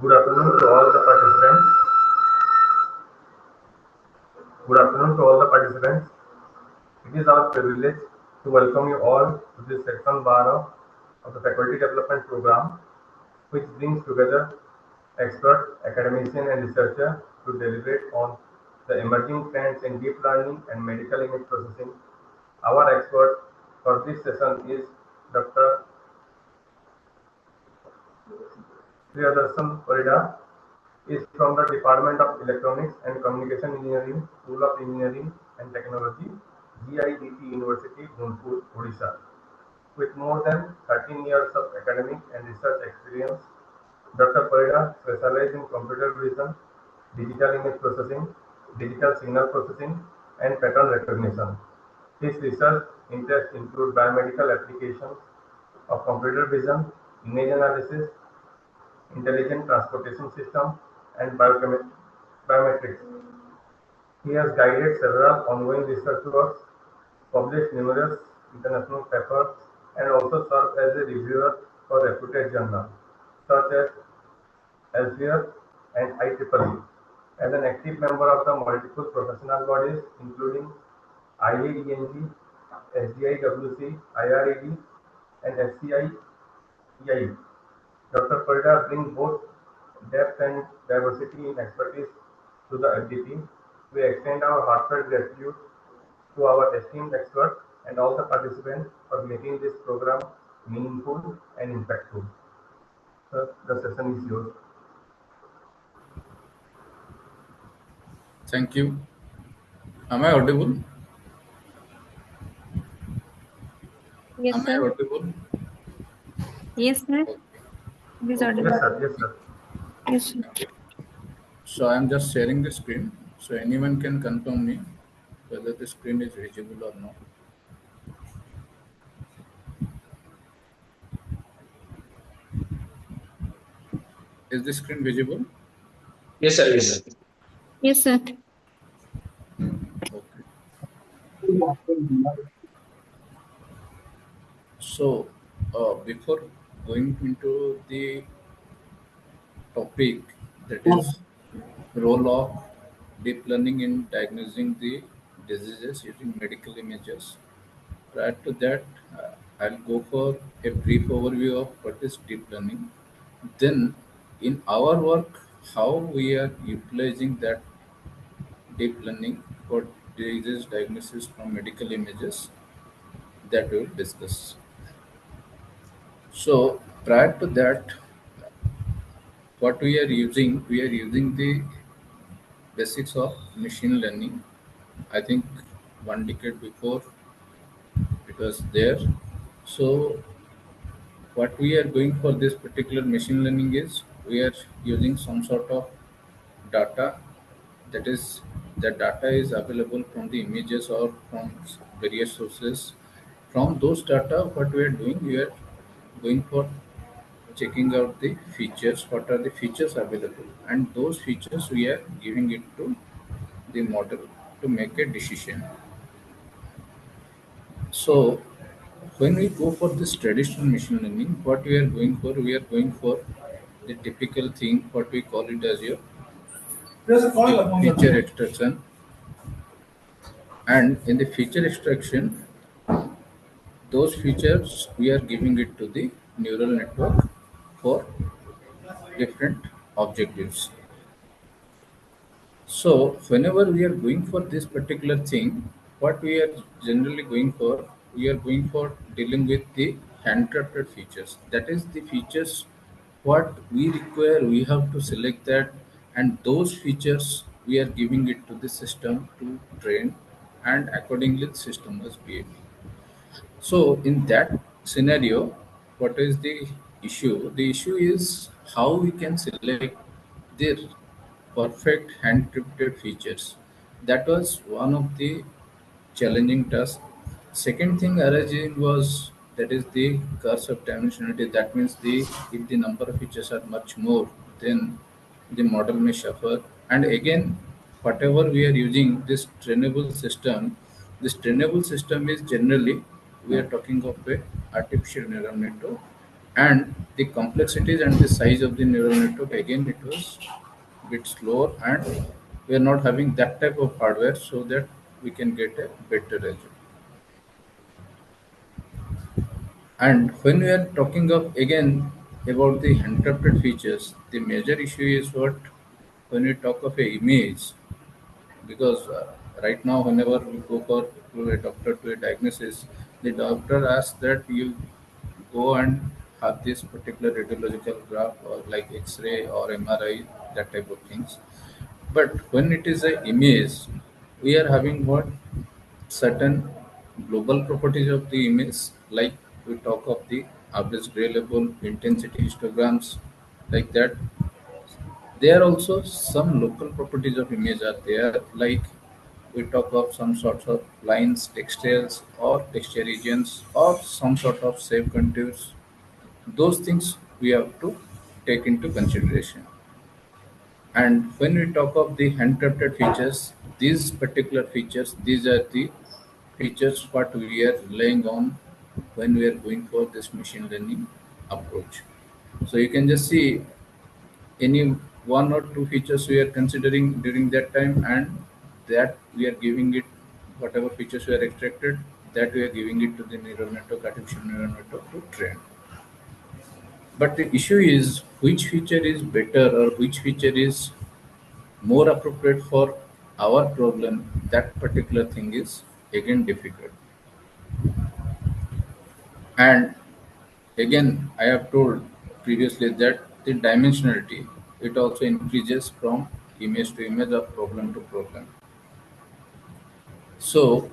Good afternoon to all the participants. Good afternoon to all the participants. It is our privilege to welcome you all to this section 12 of the Faculty Development Program, which brings together experts, academicians, and researchers to deliberate on the emerging trends in deep learning and medical image processing. Our expert for this session is Dr. PRIYADARSAN PARIDA, is from the Department of Electronics and Communication Engineering, School of Engineering and Technology, GIDT University, Guntur, Odisha. With more than 13 years of academic and research experience, Dr. Parida specializes in computer vision, digital image processing, digital signal processing, and pattern recognition. His research interests include biomedical applications of computer vision, image analysis, intelligent transportation system, and biometrics. He has guided several ongoing research works, published numerous international papers, and also served as a reviewer for reputed journals such as Elsevier and IEEE. As an active member of the multiple professional bodies including IAENG, SDIWC, IRED, and SCIEI, Dr. Parida brings both depth and diversity in expertise to the FDP. We extend our heartfelt gratitude to our esteemed experts and all the participants for making this program meaningful and impactful. Sir, the session is yours. Thank you. Am I audible? Yes, Am I sir. audible? Yes, sir. It is Yes, audible. sir. Yes, sir. Yes, sir. Okay. So I am just sharing the screen, so anyone can confirm me whether the screen is visible or not. Is the screen visible? Yes, sir. Yes, sir. Yes, sir. Okay. So before going into the topic, that is role of deep learning in diagnosing the diseases using medical images. Prior to that, I'll go for a brief overview of what is deep learning. Then, in our work, how we are utilizing that deep learning for disease diagnosis from medical images, that we will discuss. So, prior to that, what we are using the basics of machine learning. I think 1 decade before it was there. So, what we are doing for this particular machine learning is we are using some sort of data, that is the data is available from the images or from various sources. From those data, what we are doing, we are going for checking out the features, what are the features available, and those features we are giving it to the model to make a decision. So when we go for this traditional machine learning, what we are going for, we are going for the typical thing, what we call it as your feature extraction. And in the feature extraction, those features we are giving it to the neural network for different objectives. So whenever we are going for this particular thing, what we are generally going for, we are going for dealing with the handcrafted features. That is the features what we require, we have to select that, and those features we are giving it to the system to train, and accordingly the system must behave. So in that scenario, what is the issue? The issue is how we can select the perfect hand encrypted features. That was one of the challenging tasks. Second thing arising was that is the curse of dimensionality. That means the if the number of features are much more, then the model may suffer. And again, whatever we are using this trainable system is generally we are talking of a artificial neural network, And the complexities and the size of the neural network, again, it was bit slower, and we are not having that type of hardware so that we can get a better result. And when we are talking of again about the interpreted features, the major issue is what when we talk of a image, because right now whenever we go for to a doctor to a diagnosis, the doctor asks that you go and have this particular radiological graph or like X-ray or MRI, that type of things. But when it is a image, we are having what certain global properties of the image, like we talk of the average gray level, intensity histograms, like that. There are also some local properties of image are there, like we talk of some sorts of lines, textiles, or texture regions, or some sort of shape contours. Those things we have to take into consideration. And when we talk of the handcrafted features, these particular features, these are the features what we are relying on when we are going for this machine learning approach. So you can just see any one or two features we are considering during that time, and that we are giving it whatever features we are extracted, that we are giving it to the neural network, artificial neural network to train. But the issue is which feature is better or which feature is more appropriate for our problem, that particular thing is again difficult. And again, I have told previously that the dimensionality, it also increases from image to image or problem to problem. So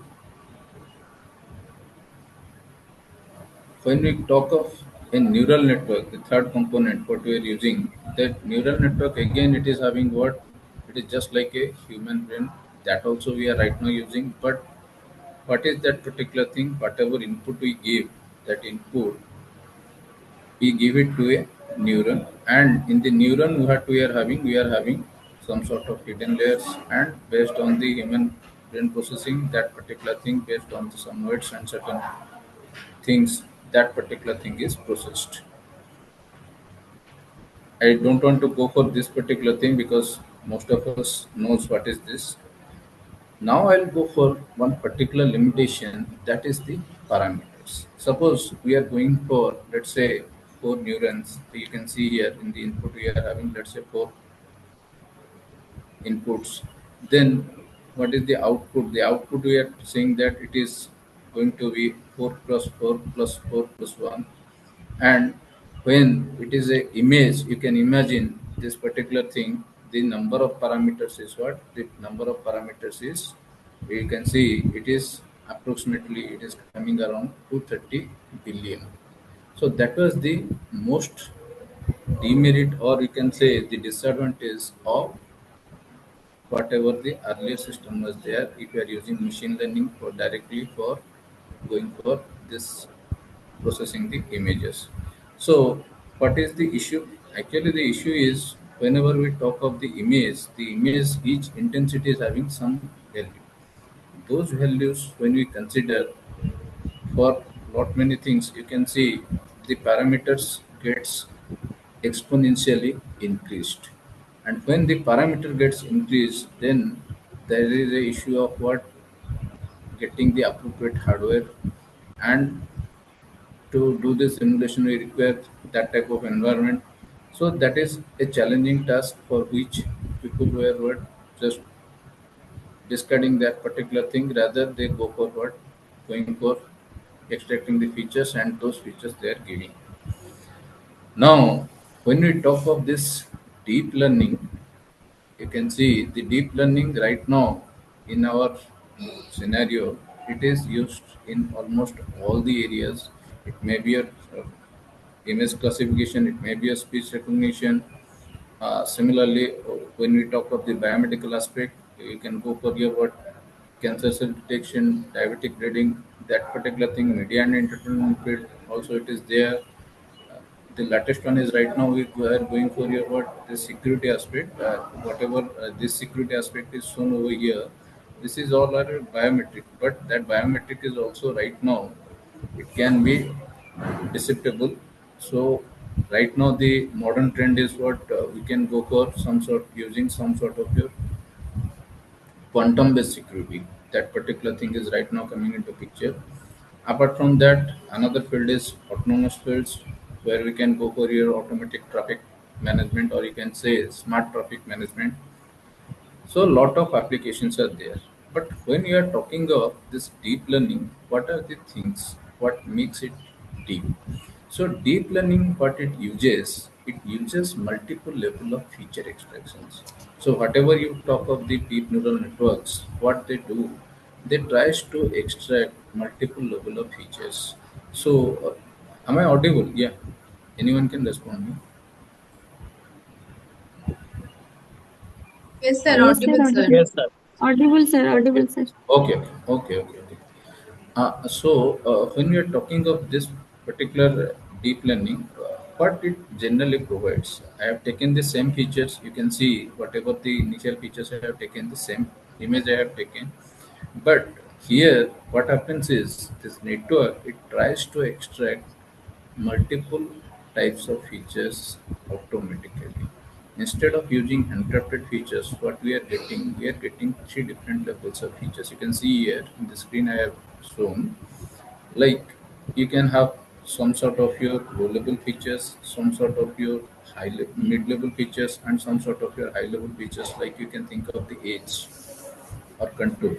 when we talk of a neural network, the third component what we are using, that neural network again it is having what, it is just like a human brain, that also we are right now using. But what is that particular thing? Whatever input we give, that input we give it to a neuron, and in the neuron we are having some sort of hidden layers, and based on the human brain processing that particular thing, based on some words and certain things, that particular thing is processed. I don't want to go for this particular thing because most of us knows what is this. Now I'll go for one particular limitation, that is the parameters. Suppose we are going for, let's say, four neurons. You can see here in the input we are having, let's say, four inputs. Then what is the output? The output we are saying that it is going to be 4 plus 4 plus 4 plus 1. And when it is a image, you can imagine this particular thing, the number of parameters is what? The number of parameters is, you can see it is approximately, it is coming around 230 billion. So that was the most demerit, or you can say the disadvantage of whatever the earlier system was there, if you are using machine learning for directly for going for this processing the images. So what is the issue? Actually the issue is whenever we talk of the image, each intensity is having some value. Those values when we consider for lot many things, you can see the parameters gets exponentially increased. And when the parameter gets increased, then there is a issue of what, getting the appropriate hardware, and to do this simulation we require that type of environment. So that is a challenging task for which people were what, just discarding that particular thing, rather they go for what, going for extracting the features, and those features they are giving. Now when we talk of this deep learning, you can see the deep learning right now in our scenario, it is used in almost all the areas. It may be a image classification, it may be a speech recognition. Similarly, when we talk of the biomedical aspect, you can go for your what, cancer cell detection, diabetic reading, that particular thing. Media and entertainment field also it is there. The latest one is right now we are going for your what, the security aspect. Whatever this security aspect is shown over here, this is all are biometric, but that biometric is also right now it can be deceptible. So right now the modern trend is what we can go for some sort using some sort of your quantum based security. That particular thing is right now coming into picture. Apart from that, another field is autonomous fields, where we can go for your automatic traffic management, or you can say smart traffic management. So a lot of applications are there. But when you are talking of this deep learning, what are the things? What makes it deep? So deep learning, what it uses multiple level of feature extractions. So whatever you talk of the deep neural networks, what they do, they tries to extract multiple level of features. So am I audible? Yeah. Anyone can respond me. Yes, sir. Yes, sir. Audible, sir. Audible. Yes, sir. Audible, sir. Audible, sir. Okay. When we are talking of this particular deep learning, what it generally provides, I have taken the same features. You can see whatever the initial features I have taken, the same image I have taken. But here, what happens is this network it tries to extract multiple types of features automatically. Instead of using encrypted features, what we are getting three different levels of features. You can see here in the screen I have shown, like you can have some sort of your low level features, some sort of your mid level features, and some sort of your high level features, like you can think of the edge or contour.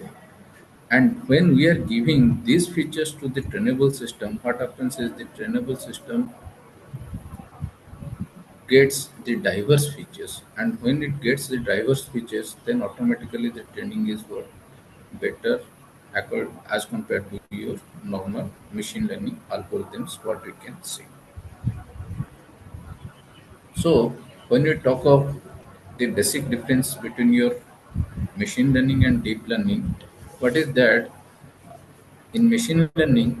And when we are giving these features to the trainable system, what happens is the trainable system gets the diverse features, and when it gets the diverse features, then automatically the training is what better as compared to your normal machine learning algorithms, what we can see. So when we talk of the basic difference between your machine learning and deep learning, what is that? In machine learning,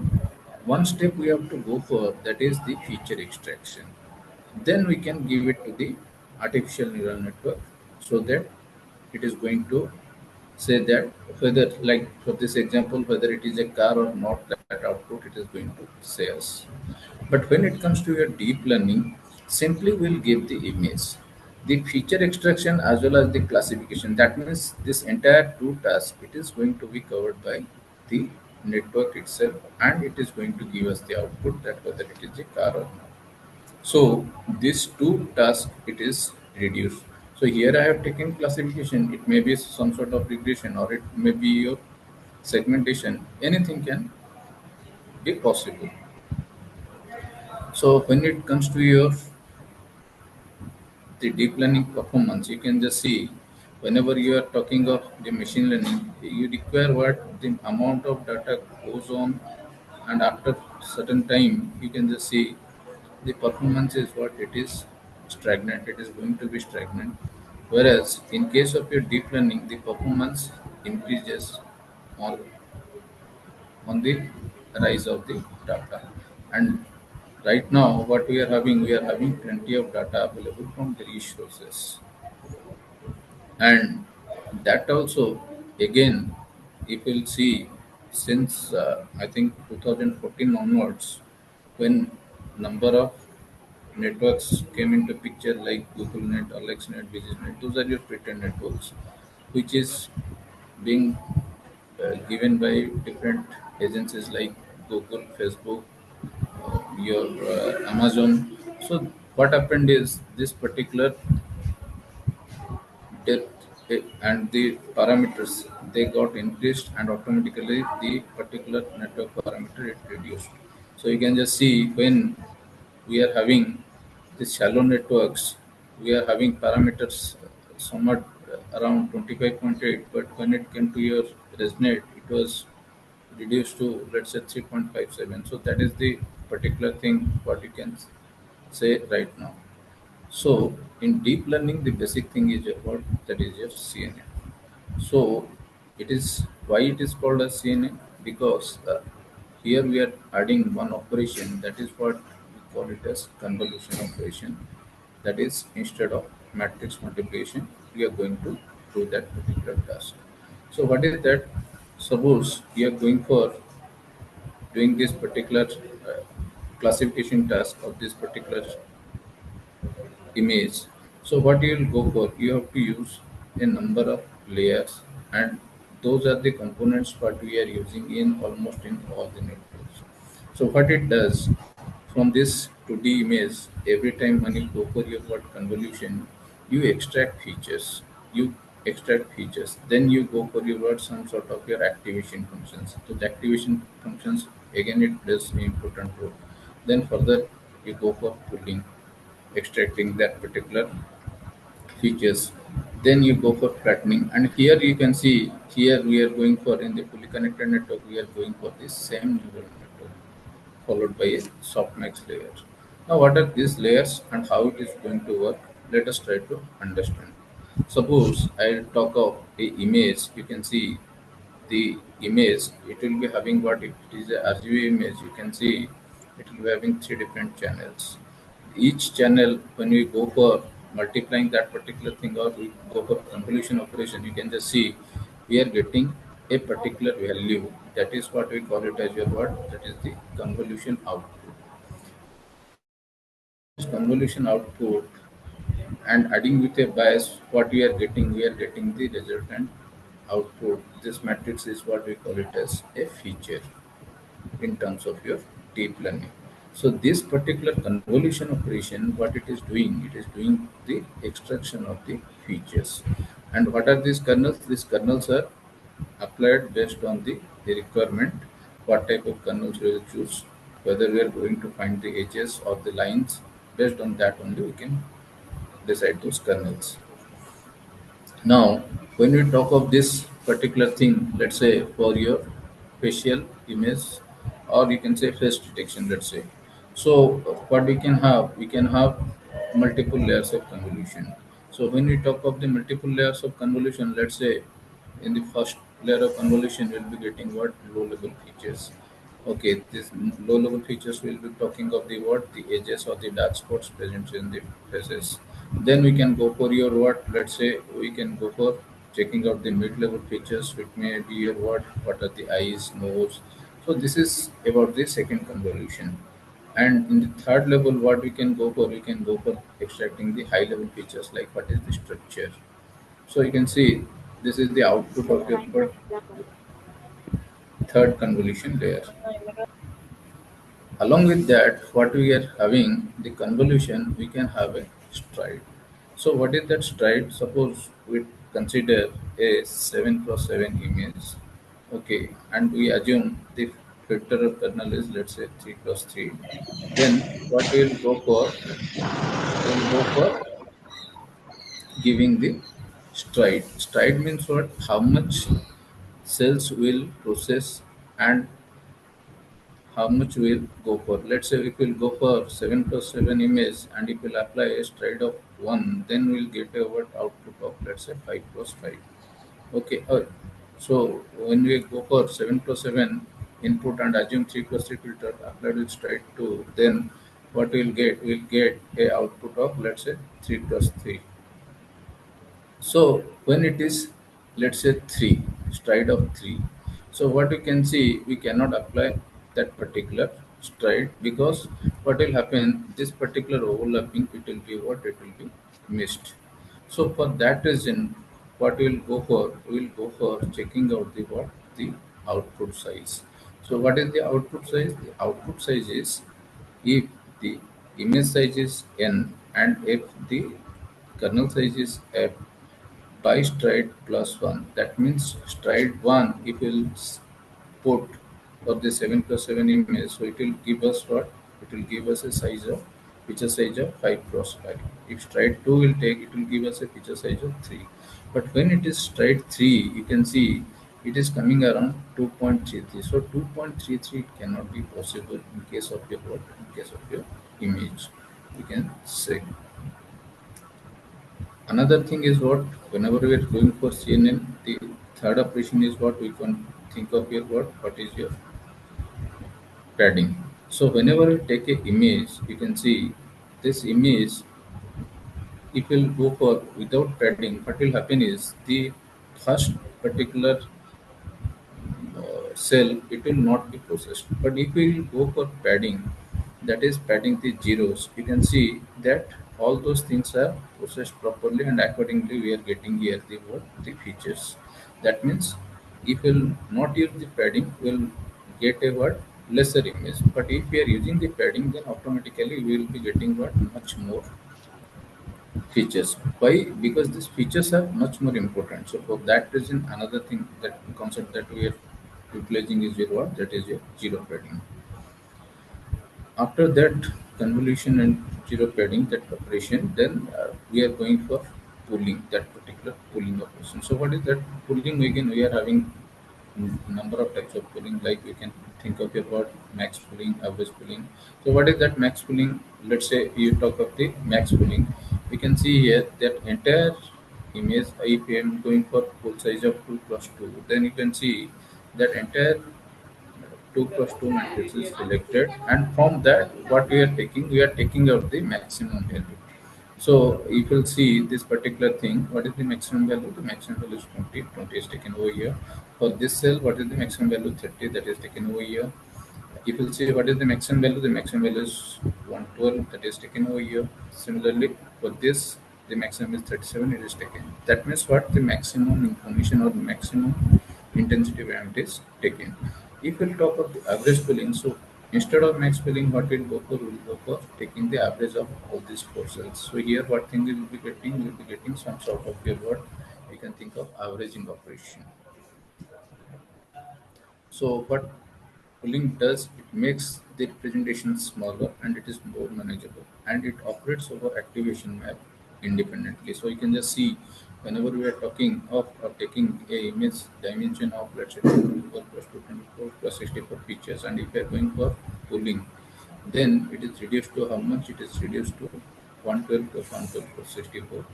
one step we have to go for, that is the feature extraction. Then we can give it to the artificial neural network, so that it is going to say that whether, like for this example, whether it is a car or not, that output it is going to say us. But when it comes to your deep learning, simply we'll give the image, the feature extraction as well as the classification. That means this entire two tasks it is going to be covered by the network itself, and it is going to give us the output that whether it is a car or not. So these two tasks it is reduced. So here I have taken classification. It may be some sort of regression, or it may be your segmentation. Anything can be possible. So when it comes to your the deep learning performance, you can just see whenever you are talking of the machine learning, you require what the amount of data goes on, and after certain time, you can just see the performance is what it is stagnant. It is going to be stagnant. Whereas in case of your deep learning, the performance increases on on the rise of the data. And right now, what we are having plenty of data available from the resources. And that also, again, if you'll see, since I think 2014 onwards, when number of networks came into picture like Google Net, AlexNet, BusinessNet, those are your pretend networks, which is being given by different agencies like Google, Facebook, your Amazon. So what happened is this particular depth and the parameters they got increased, and automatically the particular network parameter it reduced. So you can just see when we are having the shallow networks, we are having parameters somewhat around 25.8, but when it came to your resnet, it was reduced to, let's say, 3.57. So that is the particular thing what you can say right now. So in deep learning, the basic thing is what, that is your CNN. So it is why it is called as CNN, because here we are adding one operation, that is what we call it as convolution operation. That is, instead of matrix multiplication, we are going to do that particular task. So what is that? Suppose we are going for doing this particular classification task of this particular image. So what you will go for, you have to use a number of layers, and those are the components what we are using in almost in all the networks. So what it does, from this 2D image, every time when you go for your what convolution, you extract features. You extract features. Then you go for your what some sort of your activation functions. So the activation functions again it plays an important role. Then further you go for pulling, extracting that particular features. Then you go for flattening, and here you can see here we are going for in the fully connected network we are going for the same neural network followed by a softmax layer. Now, what are these layers and how it is going to work? Let us try to understand. Suppose I talk of a image, you can see the image. It will be having what it is a RGB image. You can see it will be having three different channels. Each channel, when we go for multiplying that particular thing or we go for convolution operation, you can just see we are getting a particular value. That is what we call it as your what? That is the convolution output. This convolution output and adding with a bias, what we are getting the resultant output. This matrix is what we call it as a feature in terms of your deep learning. So this particular convolution operation, what it is doing the extraction of the features. And what are these kernels? These kernels are applied based on the requirement, what type of kernels we will choose, whether we are going to find the edges or the lines. Based on that only we can decide those kernels. Now, when we talk of this particular thing, let's say for your facial image, or you can say face detection, let's say. So, what we can have multiple layers of convolution. So, when we talk of the multiple layers of convolution, let's say in the first layer of convolution, we'll be getting what low level features. Okay, these low level features will be talking of the what the edges or the dark spots present in the faces. Then we can go for your what, let's say we can go for checking out the mid level features, which may be your what are the eyes, nose. So this is about the second convolution. And in the third level, what we can go for, we can go for extracting the high level features like what is the structure. So you can see this is the output of your third convolution layer. Along with that, what we are having the convolution, we can have a stride. So what is that stride? Suppose we consider a 7 cross 7 image, okay, and we assume the filter of kernel is let's say 3 cross 3. Then what we will go for? We will go for giving the stride. Stride means what? How much cells will process and how much we'll go for. Let's say if we'll go for 7 plus 7 image and if we'll apply a stride of 1, then we'll get a what output of let's say 5 plus 5. Okay. So when we go for 7 plus 7 input and assume 3 plus 3 filter applied with stride 2, then what we'll get? We'll get a output of let's say 3 plus 3. So when it is let's say 3, stride of 3. So what we can see, we cannot apply that particular stride because what will happen, this particular overlapping, it will be what? It will be missed. So for that reason, what we will go for? We will go for checking out the what? The output size. So what is the output size? The output size is if the image size is n and if the kernel size is f by stride plus 1. That means stride 1, if we'll put for the 7 plus 7 image, so it will give us what? It will give us a size of feature size of 5 cross 5. If stride 2 will take, it will give us a feature size of 3. But when it is stride 3, you can see it is coming around 2.33. So 2.33 cannot be possible in case of your what? In case of your image. You can say. Another thing is what whenever we are going for CNN, the third operation is what we can think of here what is your padding. So whenever we take a image, you can see this image. If we'll go for without padding, what will happen is the first particular cell it will not be processed. But if we will go for padding, that is padding the zeros, you can see that all those things are processed properly, and accordingly we are getting here the what the features. That means if we'll not use the padding, we'll get a what lesser image. But if we are using the padding, then automatically we will be getting what much more features. Why? Because these features are much more important. So for that reason, another thing, that concept that we are utilizing is your what? That is your zero padding. After that convolution and zero padding, that operation, then we are going for pooling, that particular pooling operation. So what is that pooling? Again, we are having number of types of pooling. Like we can think of about max pooling, average pooling. So what is that max pooling? Let's say you talk of the max pooling. We can see here that entire image, if I am going for pool size of 2 plus 2, then you can see that entire 2 plus 2 matrix is selected, and from that what we are taking out the maximum value. So if you'll see this particular thing, what is the maximum value? The maximum value is 20. 20 is taken over here. For this cell, what is the maximum value? 30, that is taken over here. If you'll see what is the maximum value, the maximum value is 112, that is taken over here. Similarly, for this, the maximum is 37, it is taken. That means what? The maximum information or maximum intensity variant is taken. If we'll talk of the average pooling, so instead of max pooling, what we'll go for? We'll go for taking the average of all these four cells. So here, what thing we will be getting? We will be getting some sort of here what we can think of averaging operation. So what pooling does, it makes the representation smaller and it is more manageable, and it operates over activation map independently. So you can just see whenever we are talking of or taking a image dimension of, let's say, 224 plus 224 plus 64 features, and if we are going for pooling, then it is reduced to how much? It is reduced to 112 plus 112 plus 64.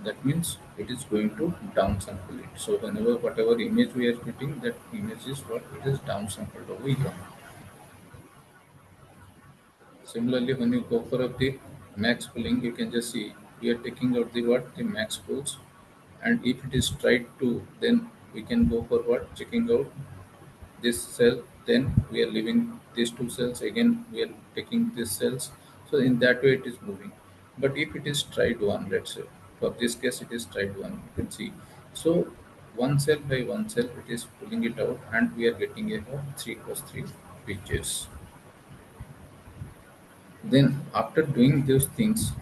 That means it is going to downsample it. So whenever whatever image we are getting, that image is what it is downsampled over here. Similarly, when you go for the max pooling, you can just see we are taking out the what the max pools, and if it is tried to, then we can go for what checking out this cell, then we are leaving these two cells, again we are taking these cells. So in that way it is moving. But if it is tried one, let's say for this case it is tried one, you can see. So one cell by one cell it is pulling it out, and we are getting a 3 plus 3 pictures. Then after doing those things,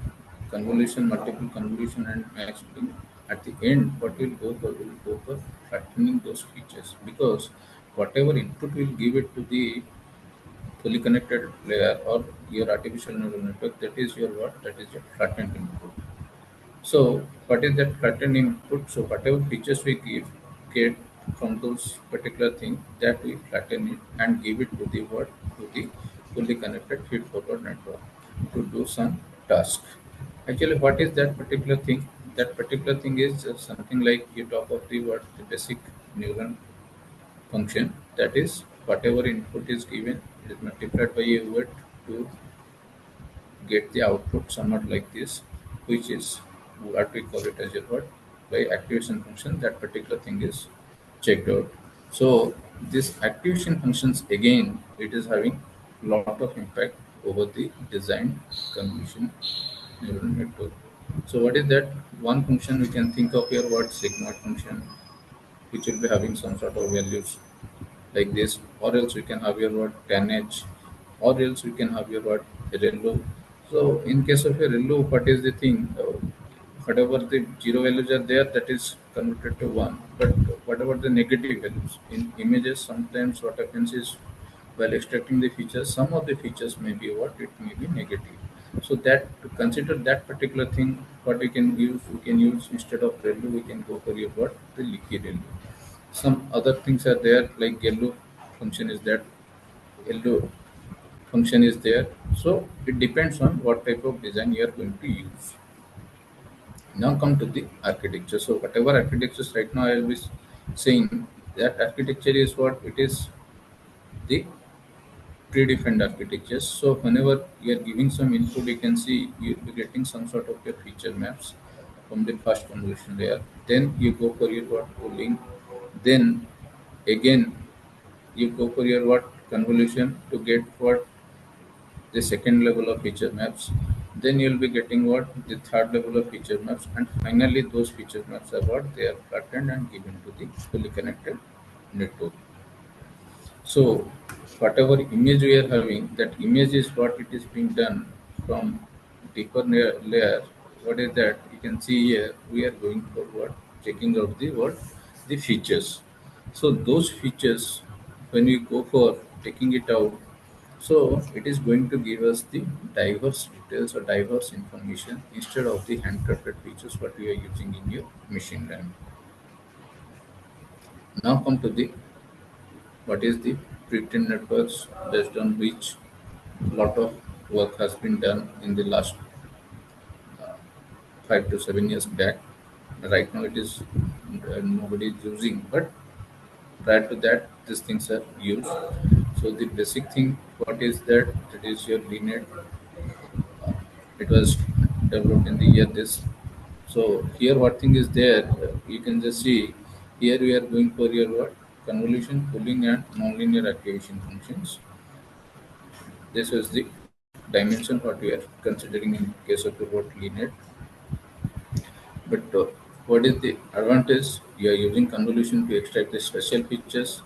convolution, multiple convolution, and max pooling, at the end, what we'll go for flattening those features, because whatever input we'll give it to the fully connected layer or your artificial neural network, that is your what? That is your flattened input. So what is that flattened input? So whatever features we get from those particular thing, that we flatten it and give it to the what? To the fully connected feed forward network to do some task. Actually, what is that particular thing? That particular thing is something like you talk of the what? The basic neuron function. That is whatever input is given, it is multiplied by a weight to get the output somewhat like this, which is what we call it as a what? By activation function, that particular thing is checked out. So this activation functions, again, it is having lot of impact over the design convolution neural network. So what is that? One function we can think of here, what sigma function, which will be having some sort of values like this, or else we can have your word 10h, or else we can have your word ReLU. So in case of a ReLU, what is the thing? Whatever the zero values are there, that is converted to one. But whatever the negative values in images, sometimes what happens is while extracting the features, some of the features may be what? It may be negative. So that to consider that particular thing, what we can use instead of ReLU, we can go for your what? The leaky ReLU. Some other things are there, like yellow function is that yellow function is there. So it depends on what type of design you are going to use. Now come to the architecture. So whatever architectures right now I will be saying, that architecture is what it is, the predefined architectures. So whenever you are giving some input, you can see you will be getting some sort of your feature maps from the first convolution layer. Then you go for your what pooling. Then again you go for your what convolution to get what the second level of feature maps. Then you'll be getting what the third level of feature maps, and finally those feature maps are what they are flattened and given to the fully connected network. So whatever image we are having, that image is what it is being done from deeper layer. What is that? You can see here we are going for what checking out the what the features. So those features, when we go for taking it out, so it is going to give us the diverse details or diverse information instead of the handcrafted features what we are using in your machine learning. Now come to the what is the pre-trained networks, based on which lot of work has been done in the last 5 to 7 years back. Right now it is nobody is using, but prior to that these things are used. So the basic thing what is that, that is your linear. It was developed in the year this. So here what thing is there, you can just see here we are going for your what convolution, pooling and nonlinear activation functions. This is the dimension what we are considering in case of the word linear. But what is the advantage? You are using convolution to extract the special features,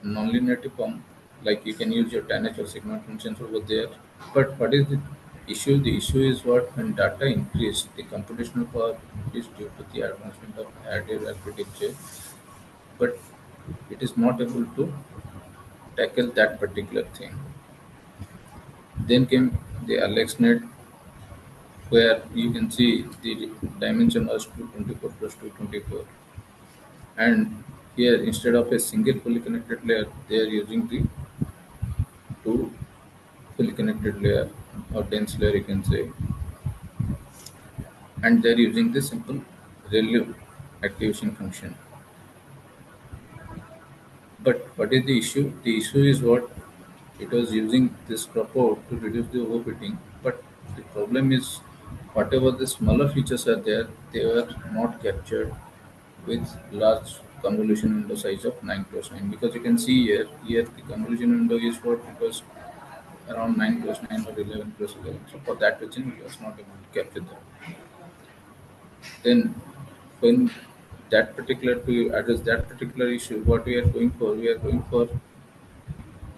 nonlinearity form, like you can use your tanh or sigma functions over there. But what is the issue? The issue is what when data increase, the computational power increase due to the advancement of additive architecture, but it is not able to tackle that particular thing. Then came the AlexNet, where you can see the dimension was 224 plus 224, and here instead of a single fully connected layer they are using the two fully connected layer or dense layer you can say, and they're using the simple ReLU activation function. But what is the issue? The issue is what it was using this proport to reduce the overfitting, but the problem is whatever the smaller features are there, they were not captured with large convolution window size of 9 plus 9, because you can see here the convolution window is what it was around 9 plus 9 or 11 plus 11. So for that reason it was not able to capture that. Then when that particular to address that particular issue, what we are going for, we are going for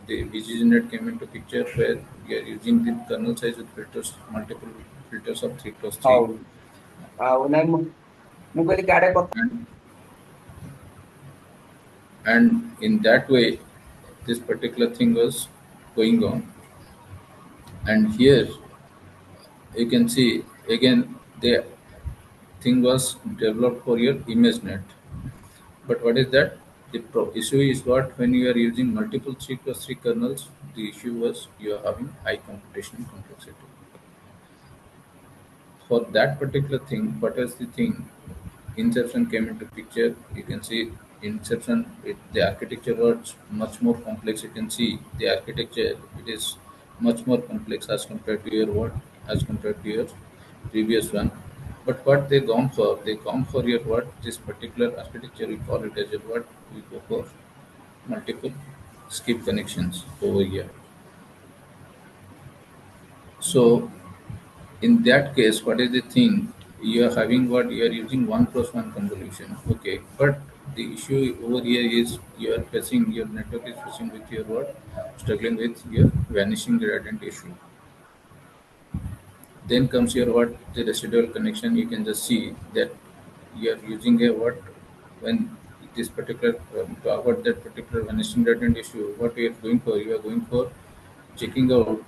the VGGNet came into picture, where we are using the kernel size with filters, multiple filters of 3 plus 3. ହଉ ଆଉ ନାଇଁ ମୁଁ କହିଲି କାଡେ କଥା And, and in that way, this particular thing was going on. And here you can see again the thing was developed for your ImageNet. But what is that? The issue is what when you are using multiple 3 plus 3 kernels, the issue was you are having high computational complexity. For that particular thing, what is the thing? Inception came into picture. You can see Inception, the architecture was much more complex. You can see the architecture, it is much more complex as compared to your what? As compared to your previous one. But what they gone for? They gone for your what? This particular architecture, we call it as a what? We go for multiple skip connections over here. So in that case, what is the thing? You are having what you are using 1 plus 1 convolution. Okay, but the issue over here is you are facing your network is facing with your what? Struggling with your vanishing gradient issue. Then comes your what the residual connection. You can just see that you are using a what when this particular to avoid that particular vanishing gradient issue. What we are going for? You are going for checking out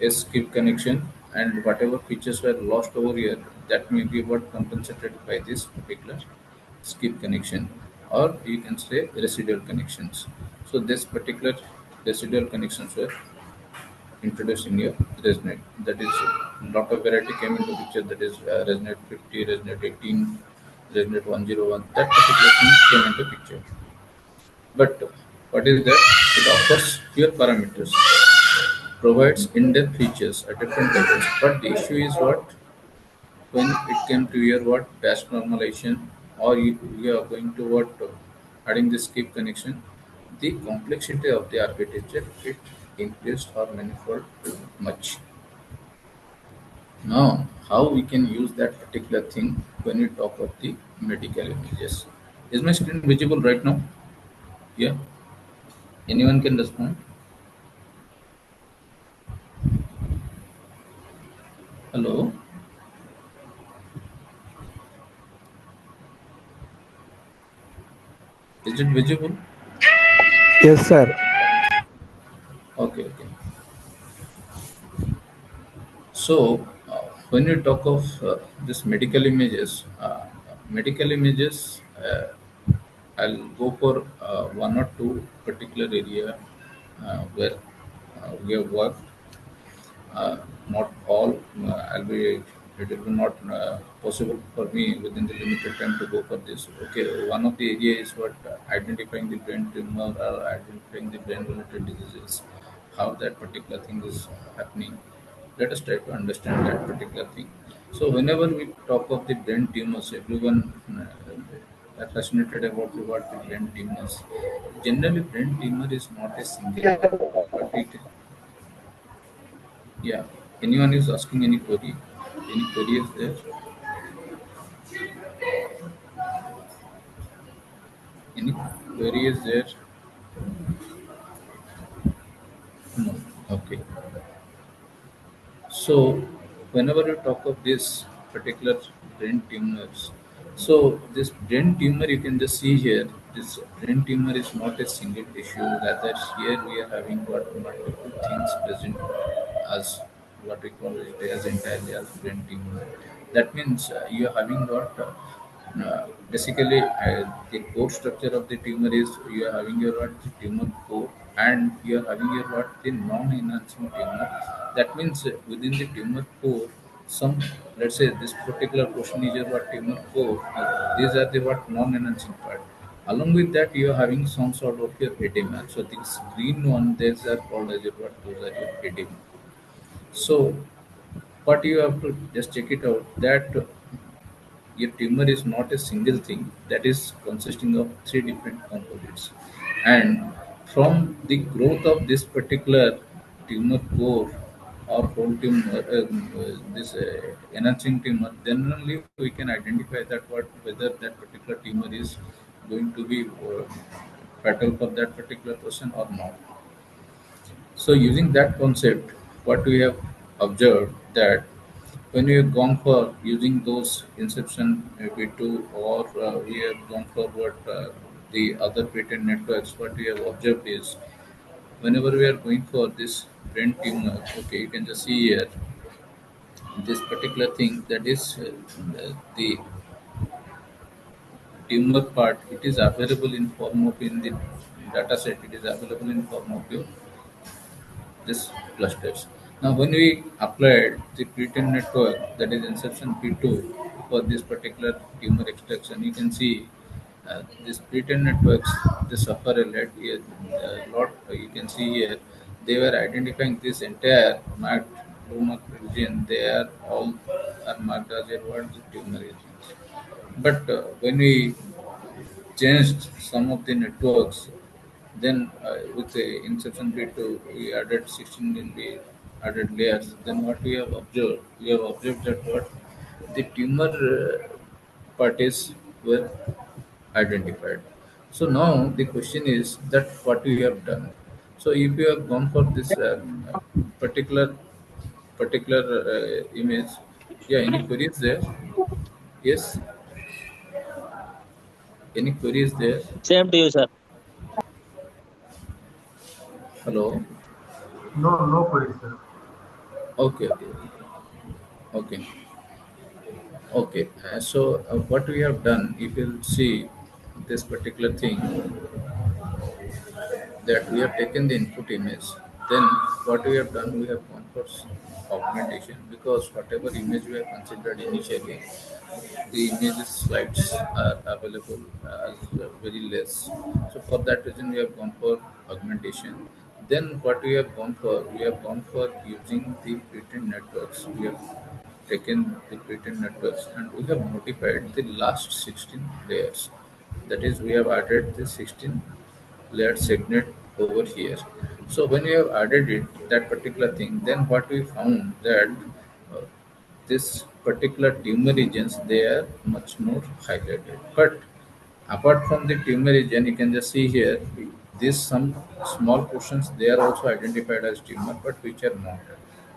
a skip connection, and whatever features were lost over here, that may be what compensated by this particular skip connection, or you can say residual connections. So this particular residual connections were introduced in your ResNet. That is, a lot of variety came into picture. That is ResNet 50, ResNet 18, ResNet 101. That particular thing came into picture. But what is that? It offers fewer parameters, provides in-depth features at different levels. But the issue is what when it came to your what batch normalization, or you are going to what adding the skip connection, the complexity of the architecture it increased or manifold much. Now, how we can use that particular thing when we talk of the medical images? Is my screen visible right now? Yeah. Anyone can respond? Hello. Is it visible? Yes, sir. Okay. Okay. So, when we talk of this medical images, I'll go for one or two particular area where we have worked. Not all, I'll be. It will be not possible for me within the limited time to go for this. Okay, one of the area is what identifying the brain tumor or identifying the brain-related diseases, how that particular thing is happening. Let us try to understand that particular thing. So, whenever we talk of the brain tumors, everyone are fascinated about what the brain tumors. Generally, brain tumor is not a single one, but it, yeah. Anyone is asking any query? Any query is there? Any query is there? No. Okay. So, whenever you talk of this particular brain tumors, so this brain tumor you can just see here. This brain tumor is not a single issue. Rather, here we are having got multiple things present as what we call it as entirely as brain tumor. That means you are having got basically the core structure of the tumor is you are having your what tumor core and you are having your what the non-enhancing tumor. That means within the tumor core, some let's say this particular portion is your what tumor core. These are the what non-enhancing part. Along with that, you are having some sort of your edema. So this green one, these are called as your what those are your edema. So what you have to just check it out that your tumor is not a single thing that is consisting of three different components. And from the growth of this particular tumor core or whole tumor, this enhancing tumor, then only we can identify that what whether that particular tumor is going to be fatal for that particular person or not. So using that concept, what we have observed that when we have gone for using those inception V2 or we have gone for what the other patent networks, what we have observed is whenever we are going for this brain tumor, okay, you can just see here this particular thing that is the tumor part. It is available in form of in the data set. It is available in form of your this clusters. Now, when we applied the pretrained network, that is inception P2, for this particular tumor extraction, you can see these pretrained networks they suffer a lot. You can see here they were identifying this entire marked blue marked region. They are all are marked as a what the tumor regions. But when we changed some of the networks. Then with the inception bit, we added 16 in the added layers. Then what we have observed that what the tumor parties were identified. So now the question is that what we have done. So if you have gone for this particular image, yeah, any queries there? Yes, any queries there? Same to you, sir. Hello. No, no queries, sir. Okay, okay, okay. Okay, so what we have done, if you'll see this particular thing, that we have taken the input image, then what we have done, we have gone for augmentation because whatever image we have considered initially, the images slides are available as very less. So for that reason, we have gone for augmentation. Then what we have gone for using the pretrained networks. We have taken the pretrained networks and we have modified the last 16 layers. That is, we have added the 16 layered segment over here. So when we have added it, that particular thing, then what we found that uh, this particular tumor regions, they are much more highlighted. But apart from the tumor region, you can just see here, these some small portions, they are also identified as tumor, but which are not.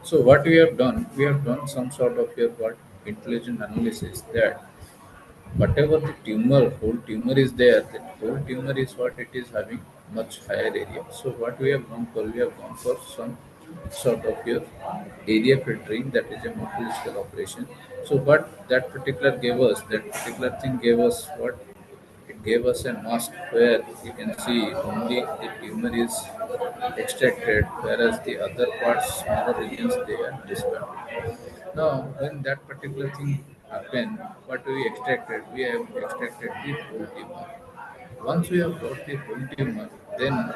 So what we have done some sort of here what intelligent analysis that whatever the tumor, whole tumor is there, that whole tumor is what it is having much higher area. So what we have gone for, we have gone for some sort of your area filtering, that is a morphological operation. So what that particular gave us, that particular thing gave us what? It gave us a mask where you can see only the tumor is extracted, whereas the other parts, smaller regions, they are discarded. Now, when that particular thing happened, what we extracted? We have extracted the whole tumor. Once we have got the whole tumor, then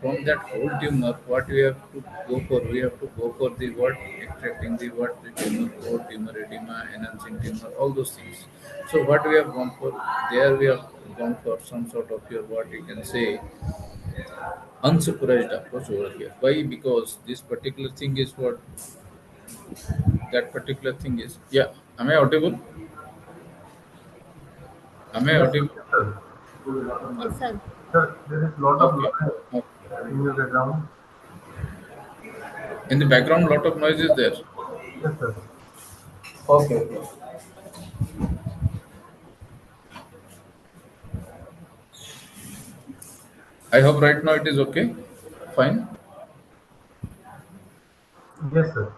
from that whole tumor, what we have to go for? We have to go for the what? Extracting the what? The tumor core, tumor edema, enhancing tumor, all those things. So what we have gone for? There we have gone for some sort of your what you can say unsupervised approach over here. Why? Because this particular thing is what that particular thing is. Yeah. Am I audible? Am I Yes, audible? sir. Yes, sir. Sir, there is lot of Okay. noise Okay. in your background. In the background, lot of noise is there. Yes, sir. Okay. Okay. I hope right now it is okay. Fine. Yes, sir.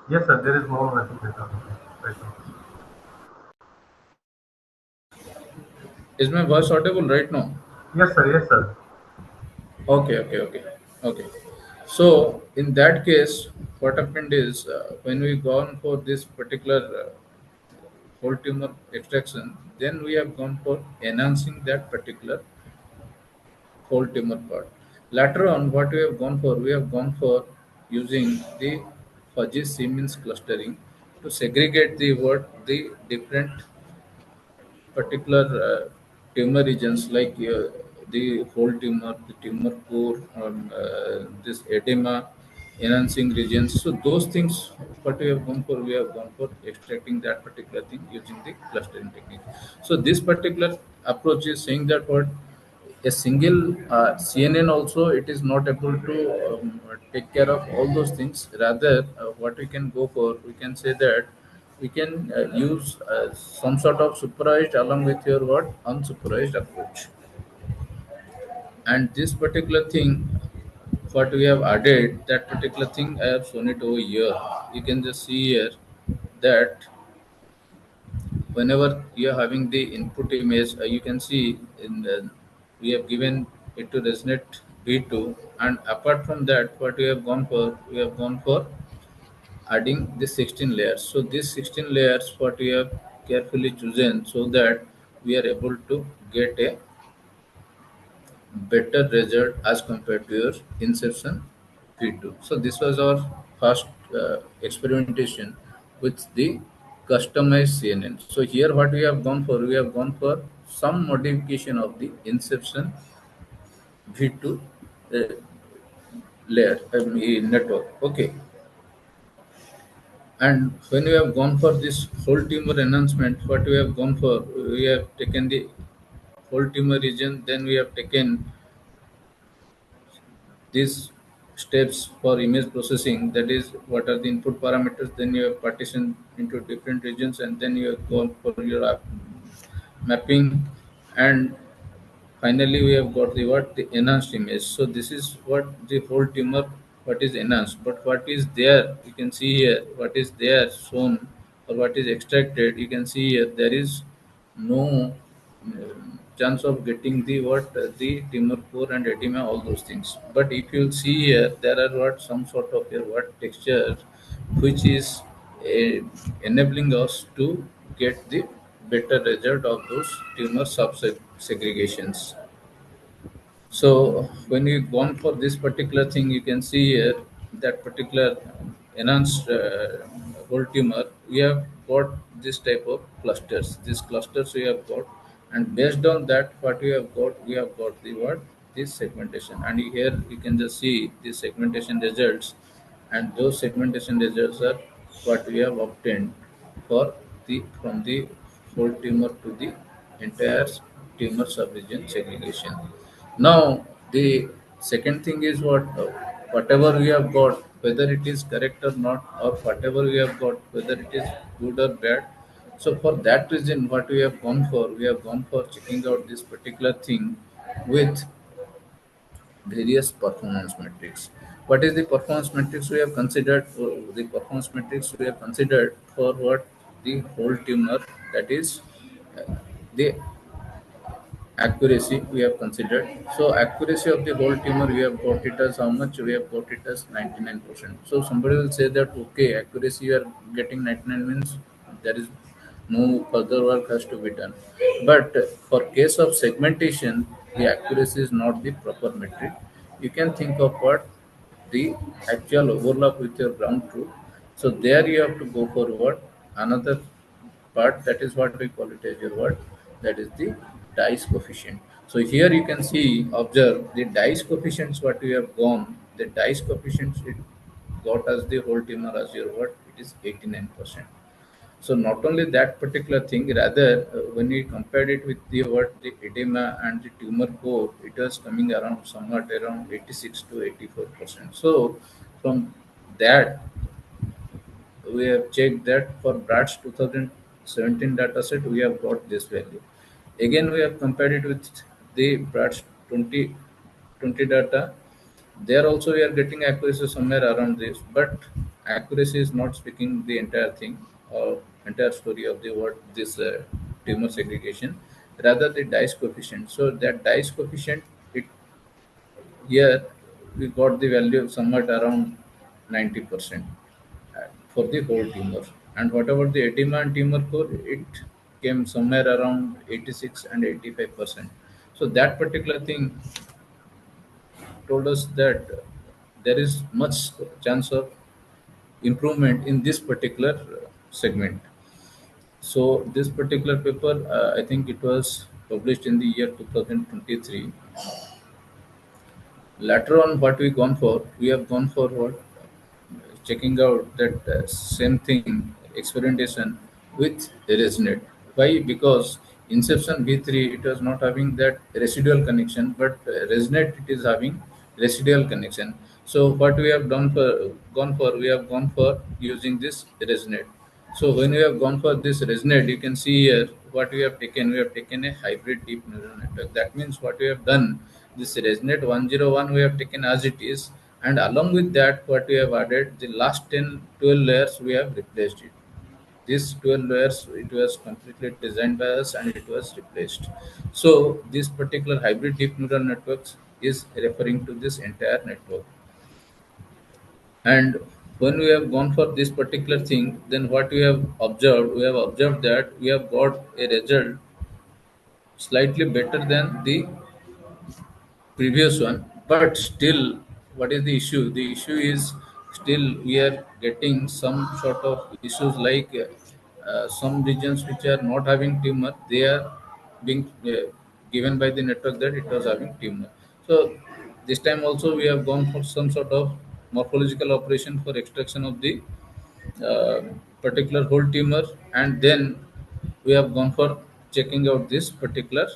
Yes, sir. There is more noise in background right now. Is my voice audible right now? Yes, sir. Yes, sir. Okay. Okay. Okay. Okay. So in that case, what happened is when we gone for this particular whole tumor extraction, then we have gone for enhancing that particular whole tumor part. Later on, what we have gone for, we have gone for using the fuzzy Siemens clustering to segregate the what the different particular tumor regions like the whole tumor, the tumor core, this edema, enhancing regions. So those things, what we have gone for, we have gone for extracting that particular thing using the clustering technique. So this particular approach is saying that what a single CNN also it is not able to take care of all those things. Rather, what we can go for, we can say that we can use some sort of supervised along with your what unsupervised approach. And this particular thing, what we have added, that particular thing I have shown it over here. You can just see here that whenever you are having the input image, you can see in the, we have given it to resonate V2, and apart from that, what we have gone for, we have gone for adding the 16 layers. So these 16 layers, what we have carefully chosen so that we are able to get a better result as compared to your inception V2. So this was our first experimentation with the customized CNN. So here what we have gone for, we have gone for some modification of the inception V2 uh, layer network. Okay. And when we have gone for this whole tumor enhancement, what we have gone for, we have taken the whole tumor region, then we have taken these steps for image processing, that is what are the input parameters, then you have partitioned into different regions, and then you have gone for your mapping, and finally we have got the what the enhanced image. So this is what the whole tumor what is enhanced, but what is there, you can see here what is there shown or what is extracted, you can see here there is no chance of getting the what the tumor core and edema, all those things. But if you see here, there are what some sort of your what texture which is uh, enabling us to get the better result of those tumor segregations. So when you gone for this particular thing, you can see here that particular enhanced whole tumor. We have got this type of clusters. These clusters we have got, and based on that, what we have got the what this segmentation. And here you can just see the segmentation results, and those segmentation results are what we have obtained for the from the whole tumor to the entire tumor subregion segregation. Now, the second thing is whatever we have got, whether it is correct or not, or whatever we have got, whether it is good or bad. So, for that reason, what we have gone for checking out this particular thing with various performance metrics. What is the performance metrics we have considered? The performance metrics we have considered for what the whole tumor, that is the accuracy we have considered. So accuracy of the whole tumor we have got it as how much? We have got it as 99%. So somebody will say that okay, accuracy you are getting 99 means there is no further work has to be done. But for case of segmentation, the accuracy is not the proper metric. You can think of what the actual overlap with your ground truth. So there you have to go for what another part, that is what we call it as your what, that is the dice coefficient. So here you can see, observe the dice coefficients what we have gone, the dice coefficients it got as the whole tumor as your what, it is 89%. So not only that particular thing, rather when we compared it with the what the edema and the tumor core, it was coming around somewhat around 86 to 84%. So from that we have checked that for BRAT's 2017 dataset, we have got this value. Again, we have compared it with the BRAT's 2020 data. There also we are getting accuracy somewhere around this, but accuracy is not speaking the entire thing or entire story of the what this tumor segregation, rather the dice coefficient. So that dice coefficient, it here we got the value of somewhat around 90% for the whole tumor. And whatever the edema and tumor core, it came somewhere around 86 and 85%. So that particular thing told us that there is much chance of improvement in this particular segment. So this particular paper, I think it was published in the year 2023. Later on, what we gone for, we have gone for what checking out that same thing experimentation with resonate. Why? Because inception V3 it was not having that residual connection, but resonate it is having residual connection. So what we have done for gone for, we have gone for using this resonate. So when we have gone for this resonate, you can see here what we have taken. We have taken a hybrid deep neural network. That means what we have done, this resonate 101 we have taken as it is, and along with that what we have added the last 10 12 layers we have replaced it. These 12 layers it was completely designed by us and it was replaced. So this particular hybrid deep neural networks is referring to this entire network. And when we have gone for this particular thing, then what we have observed that we have got a result slightly better than the previous one. But still, what is the issue? The issue is still we are getting some sort of issues like some regions which are not having tumor, they are being given by the network that it was having tumor. So this time also we have gone for some sort of morphological operation for extraction of the uh, particular whole tumor, and then we have gone for checking out this particular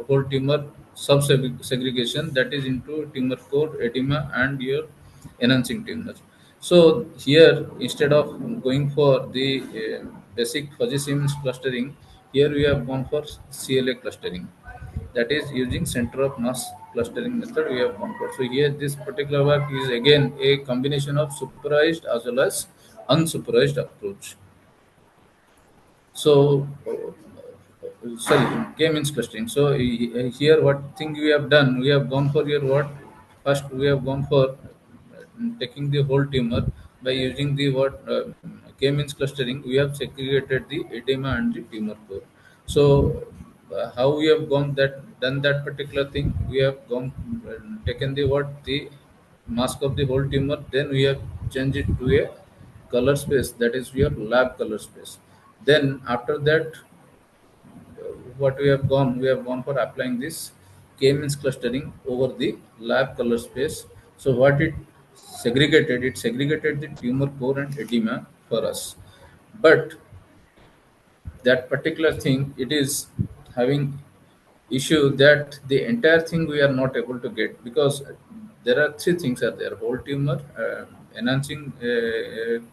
whole tumor sub-segregation, that is into tumor core, edema, and your enhancing tumor. So here, instead of going for the basic fuzzy Siemens clustering, here we have gone for CLA clustering. That is using center of mass clustering method we have gone for. So here this particular work is again a combination of supervised as well as unsupervised approach. So, sorry, K means clustering. So here, what thing we have done? We have gone for your what? First, we have gone for taking the whole tumor by using the what K means clustering. We have segregated the edema and the tumor core. So, how we have gone that done that particular thing? We have gone taken the what the mask of the whole tumor. Then we have changed it to a color space, that is your lab color space. Then after that, what we have gone for applying this k-means clustering over the lab color space. So what it segregated the tumor core and edema for us. But that particular thing, it is having issue that the entire thing we are not able to get, because there are three things are there: whole tumor, enhancing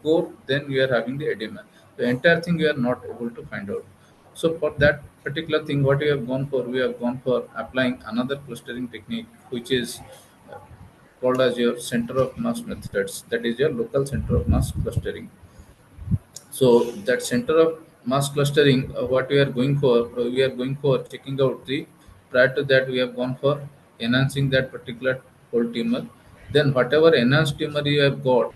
core, then we are having the edema. The entire thing we are not able to find out. So for that particular thing, what we have gone for, we have gone for applying another clustering technique, which is called as your center of mass methods, that is your local center of mass clustering. So that center of mass clustering, what we are going for checking out the, prior to that we have gone for enhancing that particular whole tumor. Then whatever enhanced tumor you have got,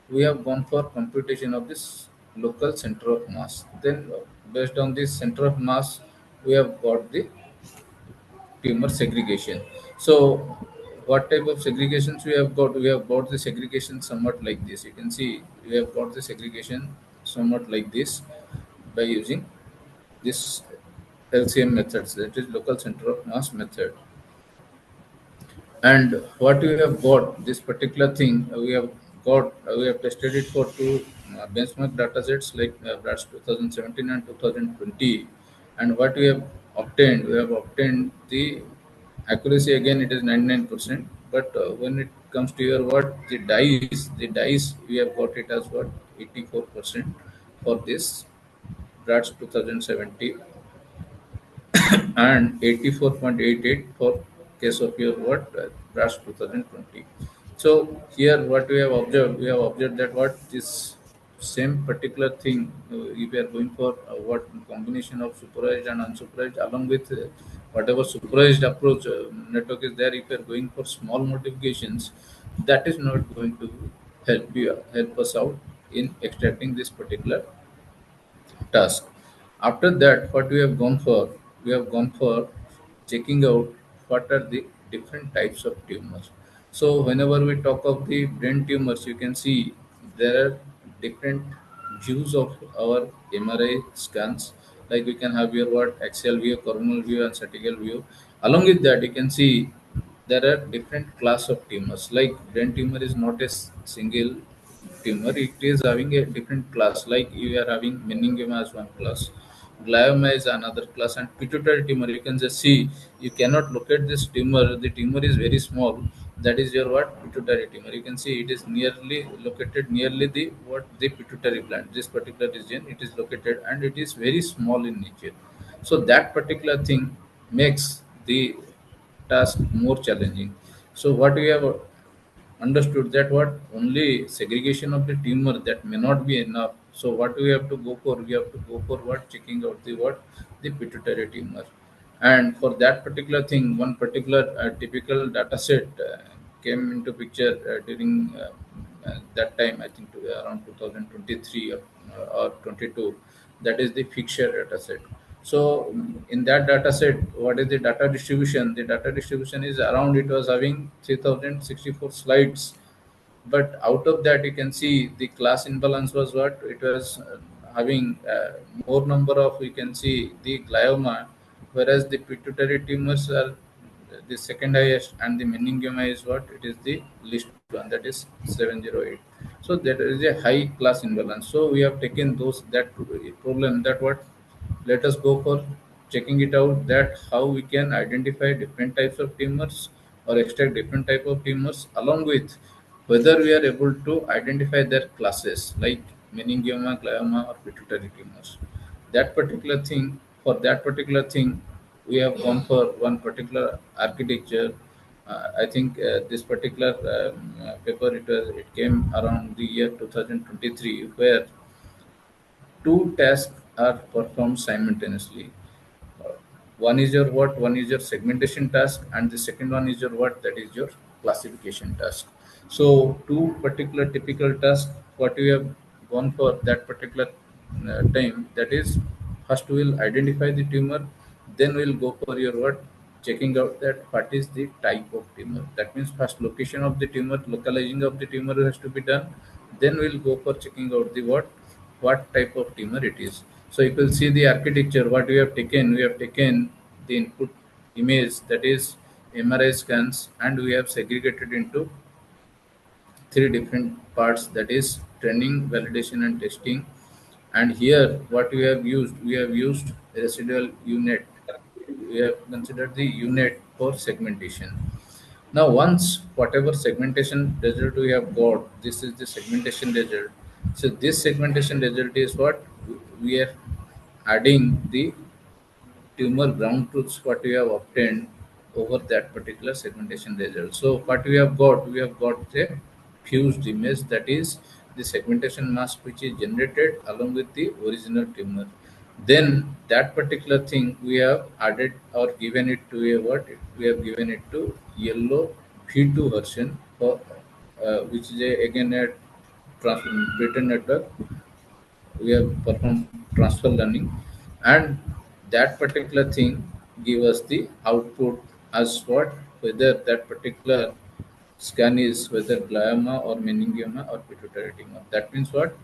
we have gone for computation of this local center of mass. Then based on this center of mass, we have got the tumor segregation. So what type of segregations we have got? We have got the segregation somewhat like this. You can see we have got the segregation somewhat like this by using this LCM methods, that is local center of mass method. And what we have got, this particular thing, we have tested it for two benchmark data sets like that's 2017 and 2020. And what we have obtained the accuracy, again it is 99%. But when it comes to your what, the dice, we have got it as what, 84% for this that's 2070, and 84.88 for case of your what, that's 2020. So here what we have observed that what this same particular thing, if we are going for what combination of supervised and unsupervised, along with whatever supervised approach network is there, if you are going for small modifications, that is not going to help us out in extracting this particular task. After that, what we have gone for checking out what are the different types of tumors. So whenever we talk of the brain tumors, you can see there are different views of our MRI scans. Like we can have your what, axial view, coronal view, and statical view. Along with that, you can see there are different class of tumors. Like brain tumor is not a single tumor, it is having a different class. Like you are having meningioma as one class, glioma is another class, and pituitary tumor, you can just see, you cannot locate this tumor, the tumor is very small. That is your what, pituitary tumor. You can see it is nearly located nearly the what, the pituitary gland, this particular region it is located, and it is very small in nature. So that particular thing makes the task more challenging. So what we have understood that what, only segregation of the tumor that may not be enough. So what we have to go for, we have to go for what, checking out the what, the pituitary tumor. And for that particular thing, one particular typical data set came into picture during that time, I think around 2023 or 22. That is the fixture data set. So in that data set, what is the data distribution? The data distribution is around, it was having 3064 slides, but out of that you can see the class imbalance was what, it was having more number of, you can see the glioma, whereas the pituitary tumors are the second highest, and the meningioma is what, it is the least one, that is 708. So there is a high class imbalance. So we have taken those, that problem, that what, let us go for checking it out, that how we can identify different types of tumors or extract different type of tumors, along with whether we are able to identify their classes like meningioma, glioma, or pituitary tumors. That particular thing, for that particular thing, we have gone for one particular architecture. I think this particular paper, it came around the year 2023, where two tasks are performed simultaneously. Uh, One is your what, one is your segmentation task, and the second one is your what, that is your classification task. So two particular typical tasks, what we have gone for that particular time, that is, first we will identify the tumor, then we'll go for your what, checking out that what is the type of tumor. That means first location of the tumor, localizing of the tumor has to be done. then we'll go for checking out the what type of tumor it is. So you will see the architecture. What we have taken the input image, that is MRI scans, and we have segregated into three different parts, that is training, validation, and testing. And here what we have used residual unit. We have considered the unit for segmentation. Now, once whatever segmentation result we have got, this is the segmentation result. So this segmentation result is what we are adding the tumor ground truths what we have obtained over that particular segmentation result. So what we have got a fused image, that is the segmentation mask which is generated along with the original tumor. Then that particular thing we have added or given it to a what? We have given it to yellow V2 version for which is again a Britain network. We have performed transfer learning, and that particular thing give us the output as what, whether that particular scan is whether glioma or meningioma or pituitary tumor. That means what,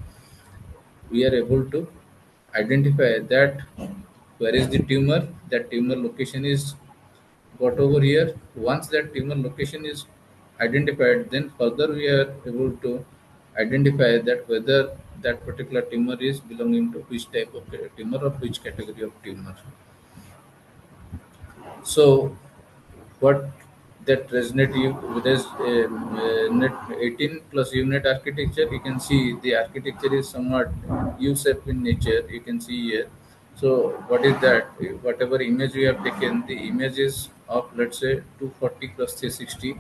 we are able to identify that where is the tumor, that tumor location is got over here. Once that tumor location is identified, then further we are able to identify that whether that particular tumor is belonging to which type of tumor or which category of tumor. So what that resonate you with this net 18 plus unit architecture, you can see the architecture is somewhat U-shaped in nature, you can see here. So what is that, whatever image we have taken, the image is of, let's say, 240 plus 360,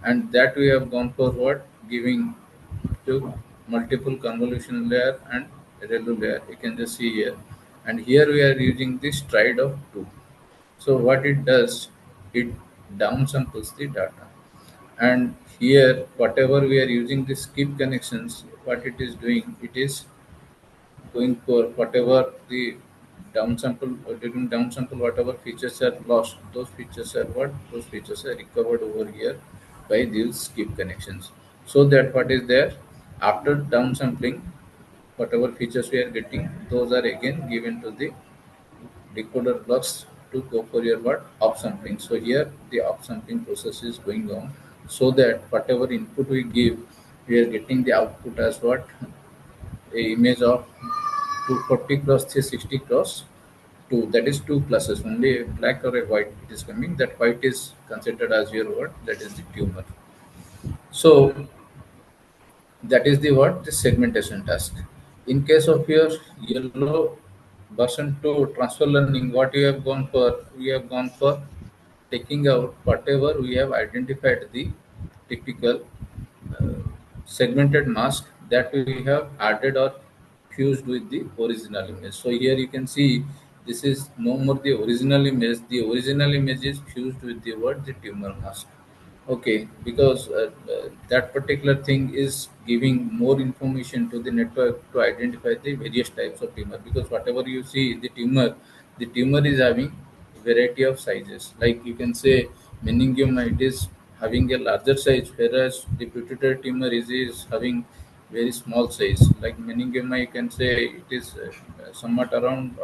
and that we have gone for what, giving to multiple convolution layer and ReLU layer, you can just see here. And here we are using the stride of 2. So what it does, it downsamples the data. And here, whatever we are using the skip connections, what it is doing, it is going for whatever the downsample, during downsample, whatever features are lost, those features are what? Those features are recovered over here by these skip connections. So that what is there, after downsampling, whatever features we are getting, those are again given to the decoder blocks to go for your what, upsampling. So here the upsampling process is going on, so that whatever input we give, we are getting the output as what, a image of 240 cross 360 cross 2, that is two pluses, only a black or a white it is coming. That white is considered as your what, that is the tumor. So that is the what, the segmentation task. In case of your yellow version 2 transfer learning, what we have gone for, we have gone for taking out whatever we have identified the typical uh, segmented mask that we have added or fused with the original image. So here you can see this is no more the original image. The original image is fused with the what, the tumor mask. Okay, because that particular thing is giving more information to the network to identify the various types of tumor. Because whatever you see, the tumor is having variety of sizes. Like you can say meningioma, it is having a larger size, whereas the pituitary tumor is having very small size. Like meningioma, you can say it is somewhat around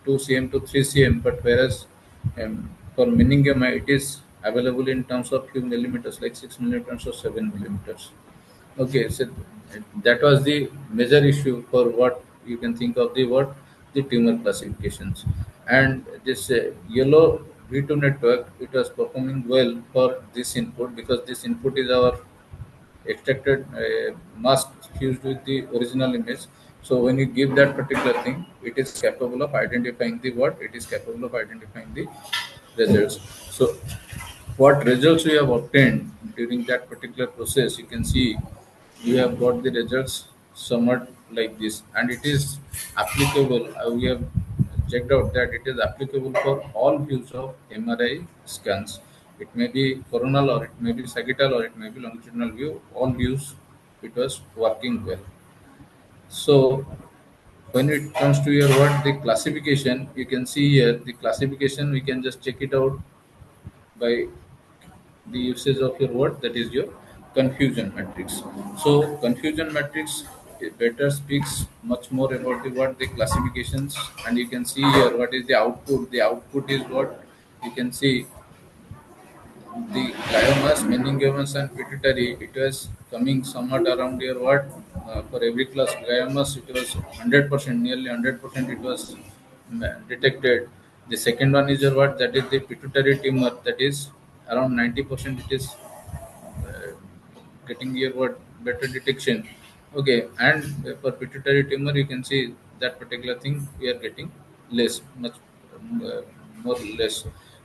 2 cm to 3 cm, but whereas for meningioma, it is available in terms of few millimeters, like 6 millimeters or 7 millimeters. Okay, so that was the major issue for what you can think of the what, the tumor classifications. And this yellow V2 network, it was performing well for this input, because this input is our extracted mask fused with the original image. So when you give that particular thing, it is capable of identifying the what, it is capable of identifying the results. So what results we have obtained during that particular process, you can see we have got the results somewhat like this, and it is applicable. We have checked out that it is applicable for all views of MRI scans. It may be coronal, or it may be sagittal, or it may be longitudinal view. All views, it was working well. So when it comes to your what, the classification, you can see here the classification. We can just check it out by the usage of your word, that is your confusion matrix. So confusion matrix better speaks much more about the classifications, and you can see here what is the output. The output is what you can see the gliomas, meningomas, and pituitary. It was coming somewhat around here. What for every class gliomas, it was 100%, nearly 100%. It was detected. The second one is your what? That is the pituitary tumor. That is around 90%. It is getting your what better detection. Okay, and for pituitary tumor, you can see that particular thing we are getting less, much uh, more less.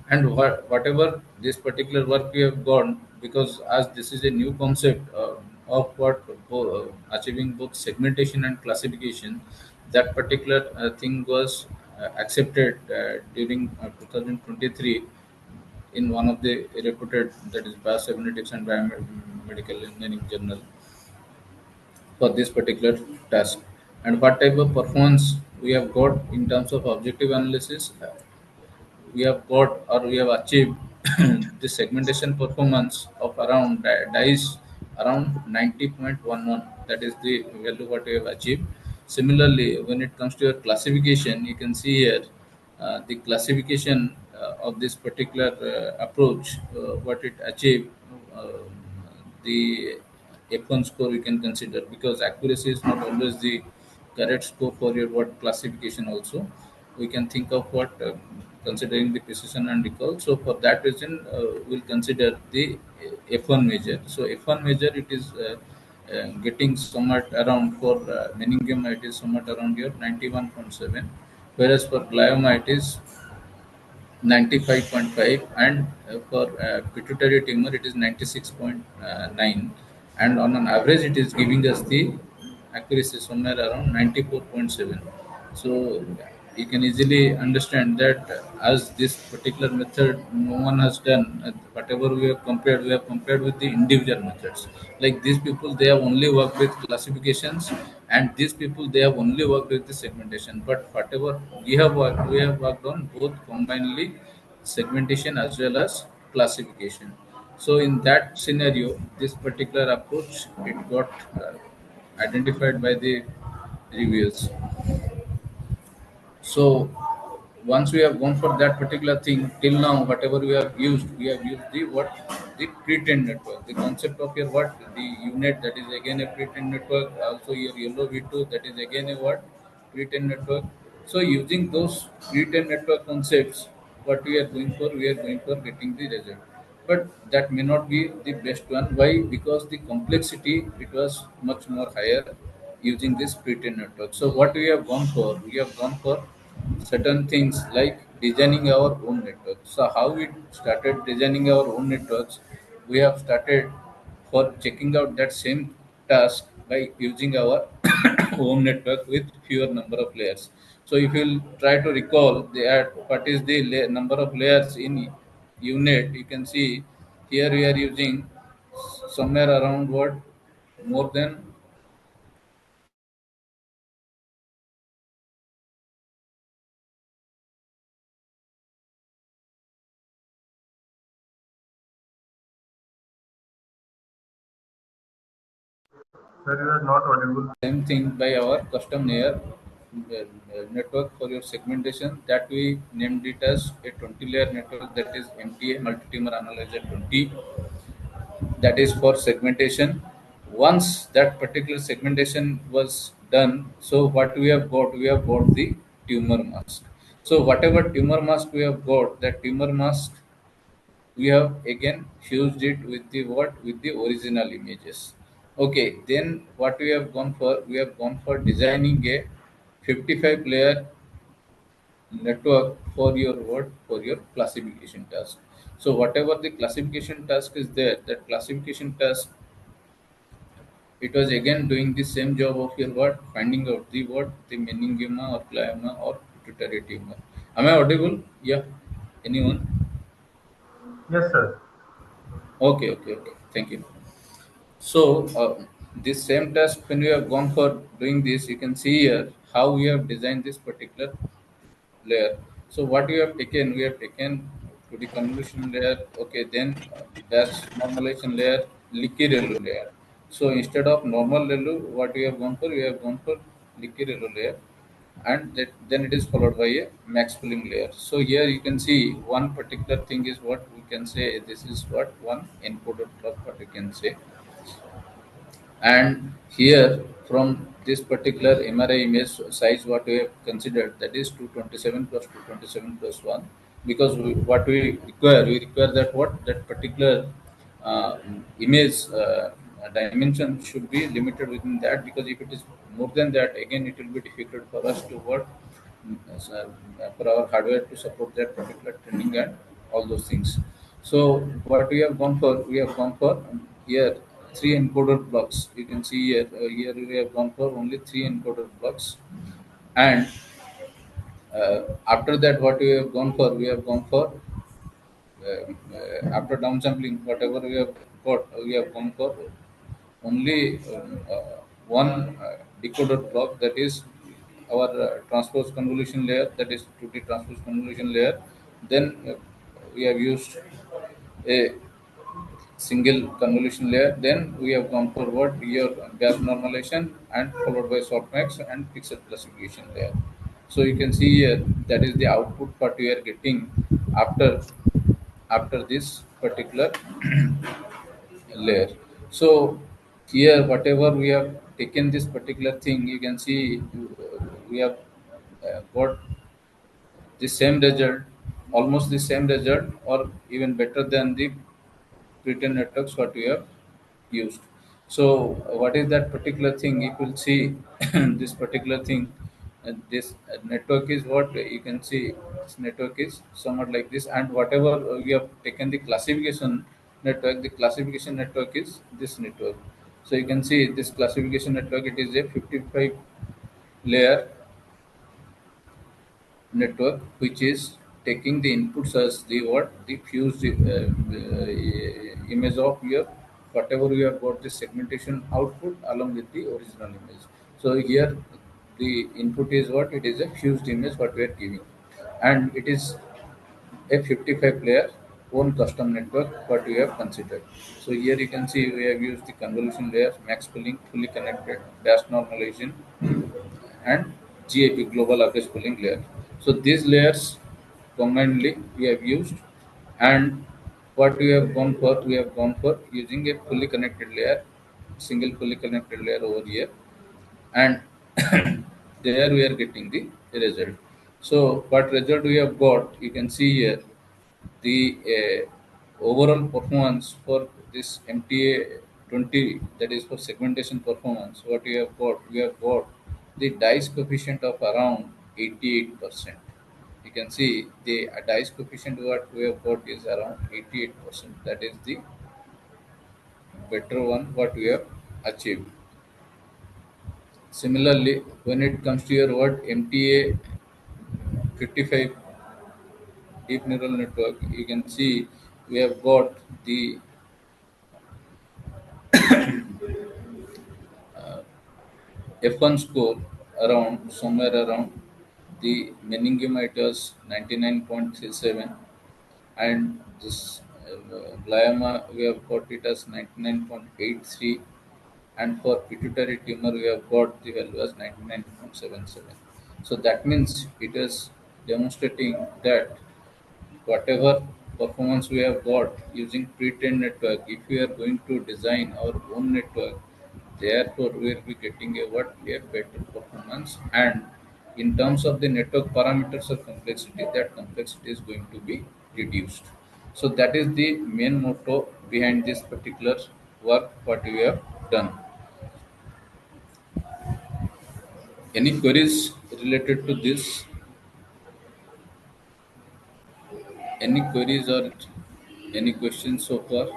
And whatever this particular work we have gone, because as this is a new concept of what achieving both segmentation and classification, that particular thing was accepted during 2023 in one of the reputed, that is Biocybernetics and Biomedical Engineering journal, for this particular task. And what type of performance we have got in terms of objective analysis, we have got or we have achieved the segmentation performance of around dice around 90.11. That is the value what we have achieved. Similarly, when it comes to your classification, you can see here the classification of this particular approach, what it achieved. The F1 score we can consider, because accuracy is not always the correct score for your what classification. Also, we can think of what considering the precision and recall. So for that reason, we'll consider the F1 measure. So F1 measure, it is getting somewhat around for meningioma, it is somewhat around your 91.7, whereas for glioma it is 95.5, and for pituitary tumor it is 96.9, and on an average it is giving us the accuracy somewhere around 94.7. So you can easily understand that as this particular method no one has done, whatever we have compared with the individual methods. Like these people, they have only worked with classifications, and these people, they have only worked with the segmentation. But whatever we have worked on both combinedly, segmentation as well as classification. So in that scenario, this particular approach, it got identified by the reviewers. So once we have gone for that particular thing, till now whatever we have used the what, the pre-trained network. The concept of your what, the unit, that is again a pre-trained network. Also your yellow V2, that is again a what, pre-trained network. So using those pre-trained network concepts, what we are going for, we are going for getting the result. But that may not be the best one. Why? Because the complexity, it was much more higher using this pre-trained network. So what we have gone for, we have gone for certain things like designing our own network. So how we started designing our own networks? We have started for checking out that same task by using our own network with fewer number of layers. So if you'll try to recall what is the number of layers in unit, you can see here we are using somewhere around what, more than. Sir, you are not audible. Same thing by our custom layer network for your segmentation, that we named it as a 20 layer network, that is MTA, multi-tumor analyzer 20. That is for segmentation. Once that particular segmentation was done, so what we have got, we have got the tumor mask. So whatever tumor mask we have got, that tumor mask, we have again fused it with the what, with the original images. Okay, then what we have gone for, we have gone for designing a 55 layer network for your what, for your classification task. So whatever the classification task is there, that classification task, it was again doing the same job of your what, finding out the what, the meningioma or glioma or pituitary tumor. Am I audible? Yeah, anyone? Yes, sir. Okay, okay, okay, thank you. So this same task, when we have gone for doing this, you can see here how we have designed this particular layer. So what we have taken to the convolution layer. Okay, then dash normalization layer. liquid yellow layer. So instead of normal yellow, what we have gone for, we have gone for liquid yellow layer, and then it is followed by a max pooling layer. So here you can see one particular thing is what we can say. This is what one encoder block, what we can say. And here from this particular MRI image size, what we have considered, that is 227 plus 227 plus 1, because what we require that what that particular image dimension should be limited within that, because if it is more than that, again it will be difficult for us to work, for our hardware to support that particular training and all those things. So what we have gone for, here three encoder blocks. You can see here, here we have gone for only three encoder blocks, and after that, what we have gone for, after downsampling, whatever we have got, we have gone for only one decoder block, that is our transpose convolution layer, that is 2D transpose convolution layer. Then we have used a single convolution layer. Then we have gone forward your gas normalization and followed by softmax and pixel classification layer. So you can see here, that is the output what we are getting after this particular layer. So here, whatever we have taken this particular thing, you can see we have got the same result, almost the same result, or even better than the pre-trained networks what we have used. So what is that particular thing? You will see this particular thing. This network is what you can see. This network is somewhat like this, and whatever we have taken the classification network, the classification network is this network. So you can see this classification network. It is a 55 layer network, which is taking the inputs as the what the fused image of your whatever you have got the segmentation output along with the original image. So here the input is what, it is a fused image what we are giving, and it is a 55 layer own custom network what we have considered. So here you can see we have used the convolution layer, max pooling, fully connected, dash normalization, and GAP, global average pooling layer. So these layers combinedly we have used, and what we have gone for using a fully connected layer, single fully connected layer over here, and there we are getting the result. So what result we have got, you can see here, the overall performance for this MTA 20, that is for segmentation performance, what we have got the dice coefficient of around 88%. You can see the dice coefficient what we have got is around 88%. That is the better one what we have achieved. Similarly, when it comes to your what MTA 55 deep neural network, you can see we have got the F1 score around somewhere around the meningioma 99.37, and this glioma we have got it as 99.83, and for pituitary tumor we have got the value as 99.77. So that means it is demonstrating that whatever performance we have got using pre-trained network, if we are going to design our own network, therefore we will be getting a better performance, and in terms of the network parameters or complexity, that complexity is going to be reduced. So that is the main motto behind this particular work what we have done. Any queries related to this? Any queries or any questions so far?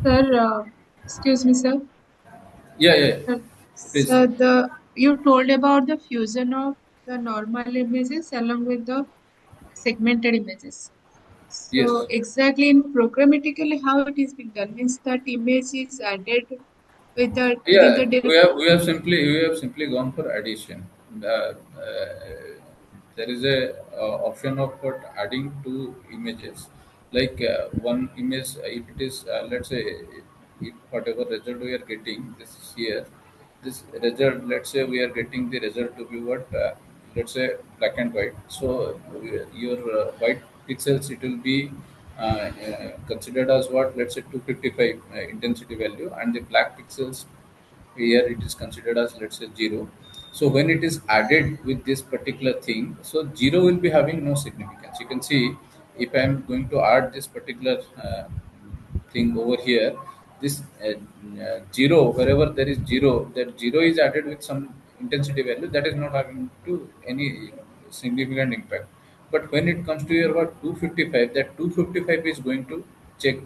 Sir, excuse me, sir. Yeah, yeah, Sir, please. you told about the fusion of the normal images along with the segmented images. So Yes. exactly in programmatically how it is being done means that image is added with the within the Yeah, data. we have simply gone for addition. There is a option of what adding two images. Like one image, if it is, let's say, if whatever result we are getting, this is here, this result, let's say we are getting the result to be what, let's say black and white. So your white pixels, it will be considered as what, let's say 255 intensity value, and the black pixels here it is considered as, let's say, 0. So when it is added with this particular thing, so 0 will be having no significance. You can see, if I am going to add this particular thing over here, this 0, wherever there is 0, that 0 is added with some intensity value, that is not having to any significant impact. But when it comes to your what, 255, that 255 is going to check,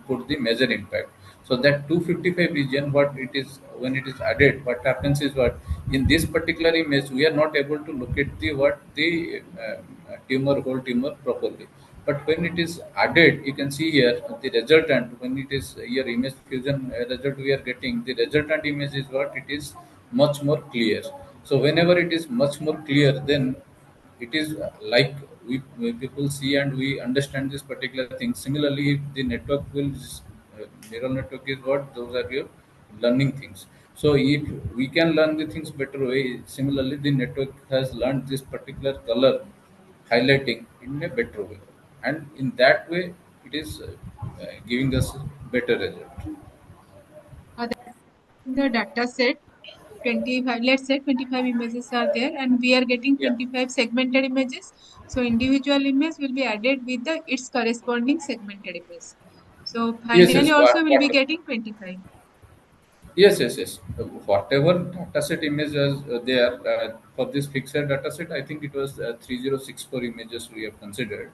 put the major impact. So that 255 region, what it is, when it is added, what happens is what, in this particular image we are not able to locate the what, the tumor, whole tumor properly. But when it is added, you can see here the resultant. When it is here image fusion result we are getting, the resultant image is what, it is much more clear. So whenever it is much more clear, then it is like we people see and we understand this particular thing. Similarly, if the network will neural network is what, those are your learning things. So if we can learn the things better way, similarly the network has learned this particular color highlighting in a better way, and in that way it is giving us better result. That in the data set, 25, let's say 25 images are there, and we are getting Yeah. 25 segmented images. So individual image will be added with the its corresponding segmented image. So Yes, finally yes. also will be getting 25. Yes, yes, yes. Whatever dataset images there for this fixed dataset, I think it was 3064 images we have considered.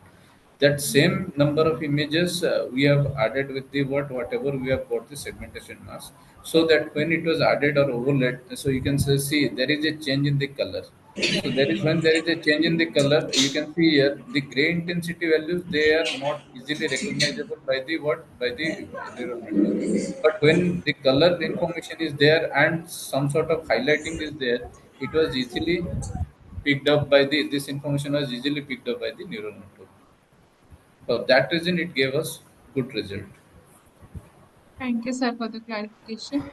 That same number of images we have added with the whatever we have got the segmentation mask, so that when it was added or overlaid, so you can see there is a change in the color. So there is, when there is a change in the color, you can see here the gray intensity values, they are not easily recognizable by the what, by the neural network. But when the color information is there and some sort of highlighting is there, it was easily picked up by the, this information was easily picked up by the neural network. For that reason, it gave us good result. Thank you, sir, for the clarification.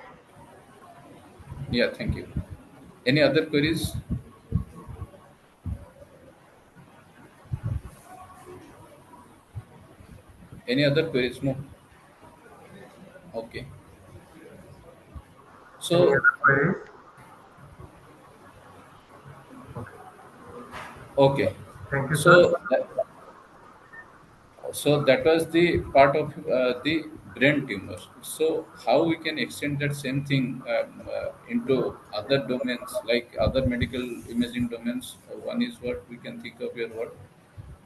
Yeah, thank you. Any other queries? Any other queries? No. Okay. Any So other queries? Okay. okay. Thank you, sir. So that was the part of the brain tumor. So how we can extend that same thing into other domains, like other medical imaging domains? One is what we can think of here, what,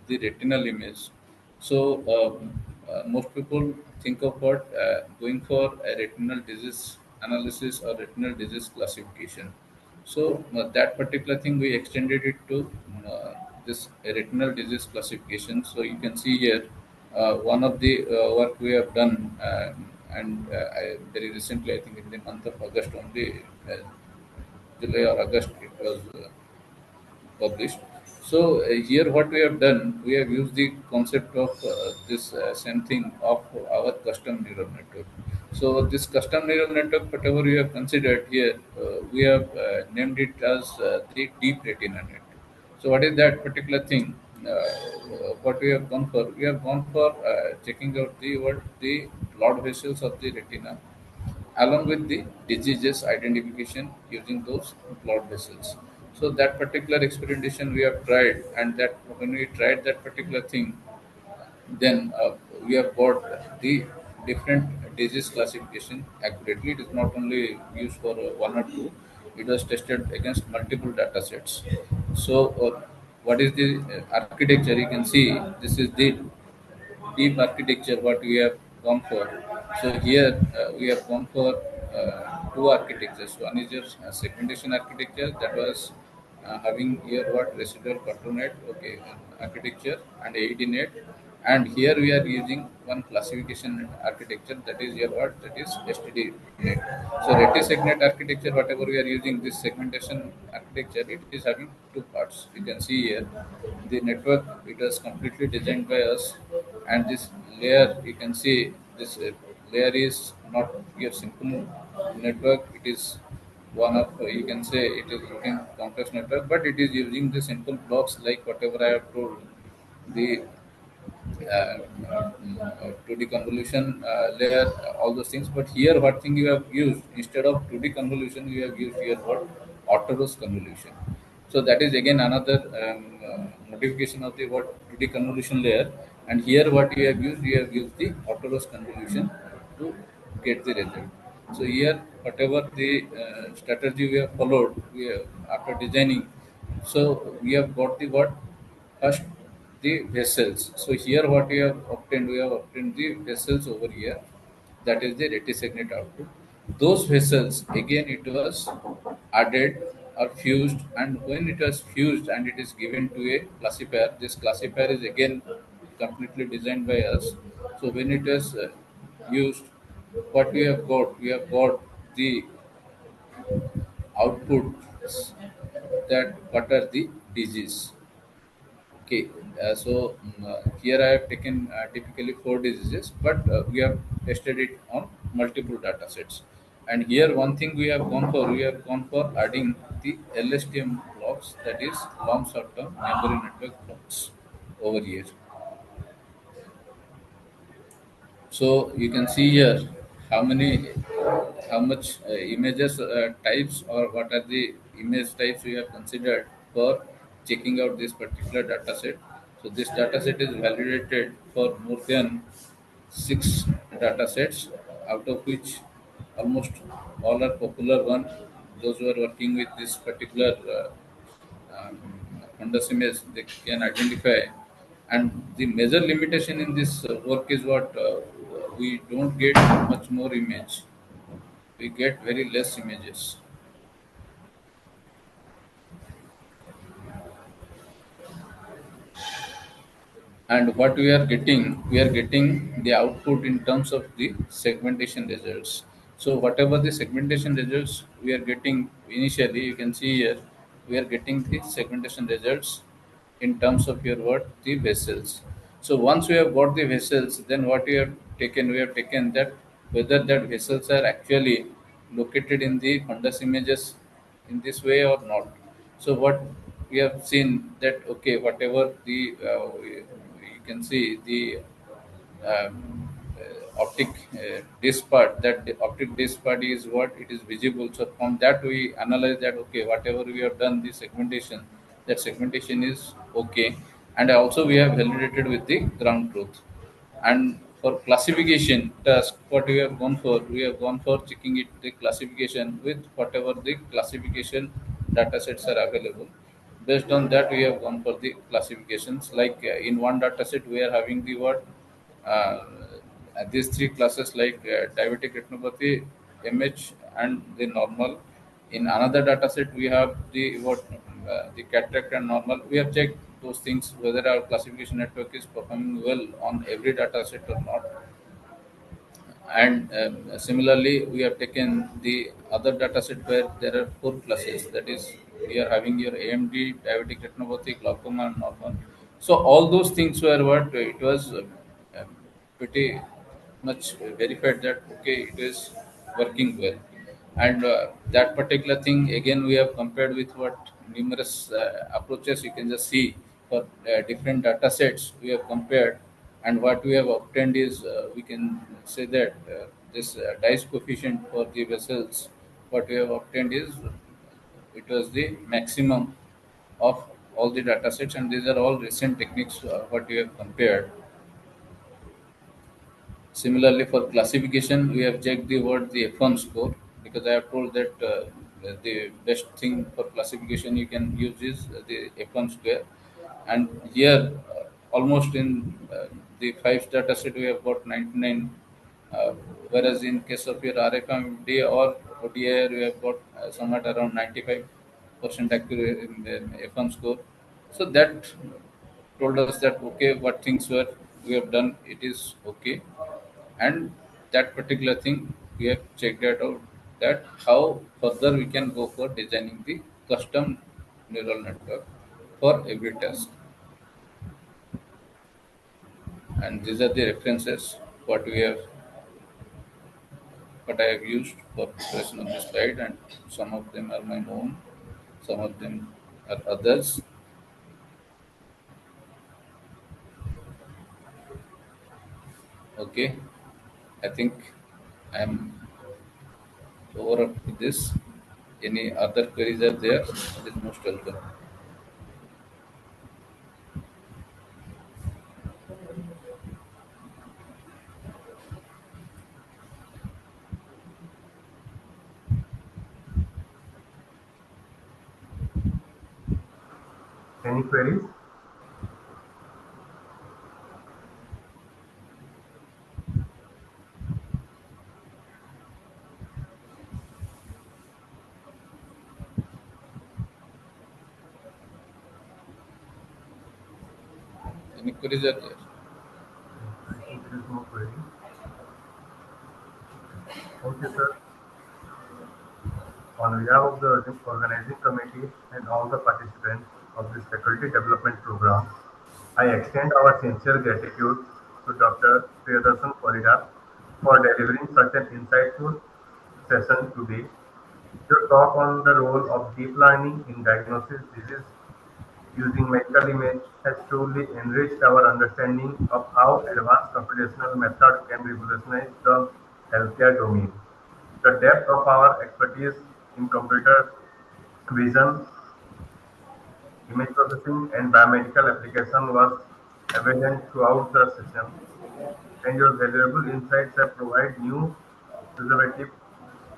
the retinal image. So most people think of what, going for a retinal disease analysis or retinal disease classification. So that particular thing we extended it to this retinal disease classification. So you can see here one of the work we have done, and very recently, I think in the month of August only, July or August, it was published. So here what we have done, we have used the concept of this same thing of our custom neural network. So this custom neural network, whatever we have considered here, we have named it as the deep retina net. So what is that particular thing? What we have gone for? We have gone for checking out the what, the blood vessels of the retina, along with the diseases identification using those blood vessels. So that particular experimentation we have tried, and that when we tried that particular thing, then we have got the different disease classification accurately. It is not only used for one or two; it was tested against multiple data sets. So what is the architecture? You can see this is the deep architecture what we have gone for. So here we have gone for two architectures. One is your segmentation architecture, that was having here what residual patronate, okay, architecture and aid in it. And here we are using one classification architecture, that is here what, that is STD net. So retisegment architecture, whatever we are using this segmentation architecture, it is having two parts. You can see here the network, it was completely designed by us, and this layer, you can see this layer is not your simple network. It is one of, you can say it is looking complex network, but it is using the simple blocks like whatever I have told, the 2D convolution layer, all those things. But here, what thing you have used instead of 2D convolution, you have used here what, autonomous convolution. So that is again another modification of the what 2D convolution layer. And here, what you have used the autonomous convolution to get the result. So here, whatever the strategy we have followed, we have, after designing, so we have got the what, first the vessels. So here what we have obtained the vessels over here. That is the retisegment output. Those vessels again it was added or fused, and when it was fused and it is given to a classifier, this classifier is again completely designed by us. So when it was used, what we have got the outputs, that what are the disease. Okay, here I have taken typically four diseases, but we have tested it on multiple data sets. And here one thing we have gone for adding the LSTM blocks, that is long short-term memory network blocks over here. So you can see here how much images types, or what are the image types we have considered for checking out this particular data set. So this data set is validated for more than 6 data sets, out of which almost all are popular one. Those who are working with this particular um, fundus image, they can identify. And the major limitation in this work is what, we don't get much more image. We get very less images. And what we are getting the output in terms of the segmentation results. So whatever the segmentation results we are getting initially, you can see here we are getting the segmentation results in terms of your what, the vessels. So once we have got the vessels, then what we have taken that whether that vessels are actually located in the fundus images in this way or not. So what we have seen that, okay, whatever the you can see the optic disc part, that the optic disc part is what it is visible. So from that we analyze that, okay, whatever we have done the segmentation, that segmentation is okay. And also we have validated with the ground truth. And for classification task, what we have gone for checking it the classification with whatever the classification data sets are available. Based on that, we have gone for the classifications. Like in one data set, we are having the what, uh, these three classes like diabetic retinopathy, MH, and the normal. In another data set, we have the what, the cataract and normal. We have checked those things whether our classification network is performing well on every data set or not. And similarly, we have taken the other data set where there are four classes. That is, we are having your AMD, diabetic retinopathy, glaucoma, and normal. So all those things were what, it was um, pretty much verified that, okay, it is working well. And that particular thing again we have compared with what numerous approaches. You can just see for different data sets we have compared, and what we have obtained is, we can say that this dice coefficient for the vessels, what we have obtained is, it was the maximum of all the data sets. And these are all recent techniques what we have compared. Similarly, for classification, we have checked the word the F1 score, because I have told that the best thing for classification you can use is the F1 square. And here, almost in the five data set, we have got 99, whereas in case of your RFMD or ODI, we have got somewhat around 95. percent accurate F1 score. So that told us that okay, what things were we have done, it is okay, and that particular thing we have checked it out, that how further we can go for designing the custom neural network for every task. And these are the references what I have used for preparation of this slide, and some of them are my own, some of them are others. Okay, I think I am over up to this. Any other queries are there? It is most welcome. Any queries? Any queries are there? I think there is no query. Thank you, sir. On behalf of the organizing committee and all the participants of this faculty development program, I extend our sincere gratitude to Dr. Priyadarsan Parida for delivering such an insightful session today. Your talk on the role of deep learning in diagnosis disease using medical image has truly enriched our understanding of how advanced computational methods can revolutionize the healthcare domain. The depth of our expertise in computer vision, image processing, and biomedical application was evident throughout the session, and your valuable insights have provided new preservative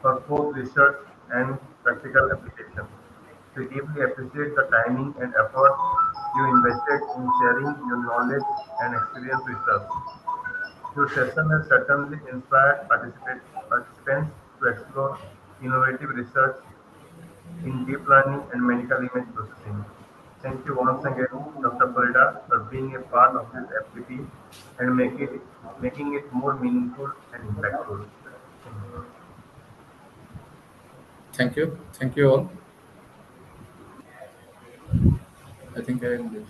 for both research and practical application. We deeply appreciate the timing and effort you invested in sharing your knowledge and experience with us. Your session has certainly inspired participants to explore innovative research in deep learning and medical image processing. Thank you once again, Dr. Parida, for being a part of this FDP and making it more meaningful and impactful. Thank you. Thank you. Thank you all. I think I will.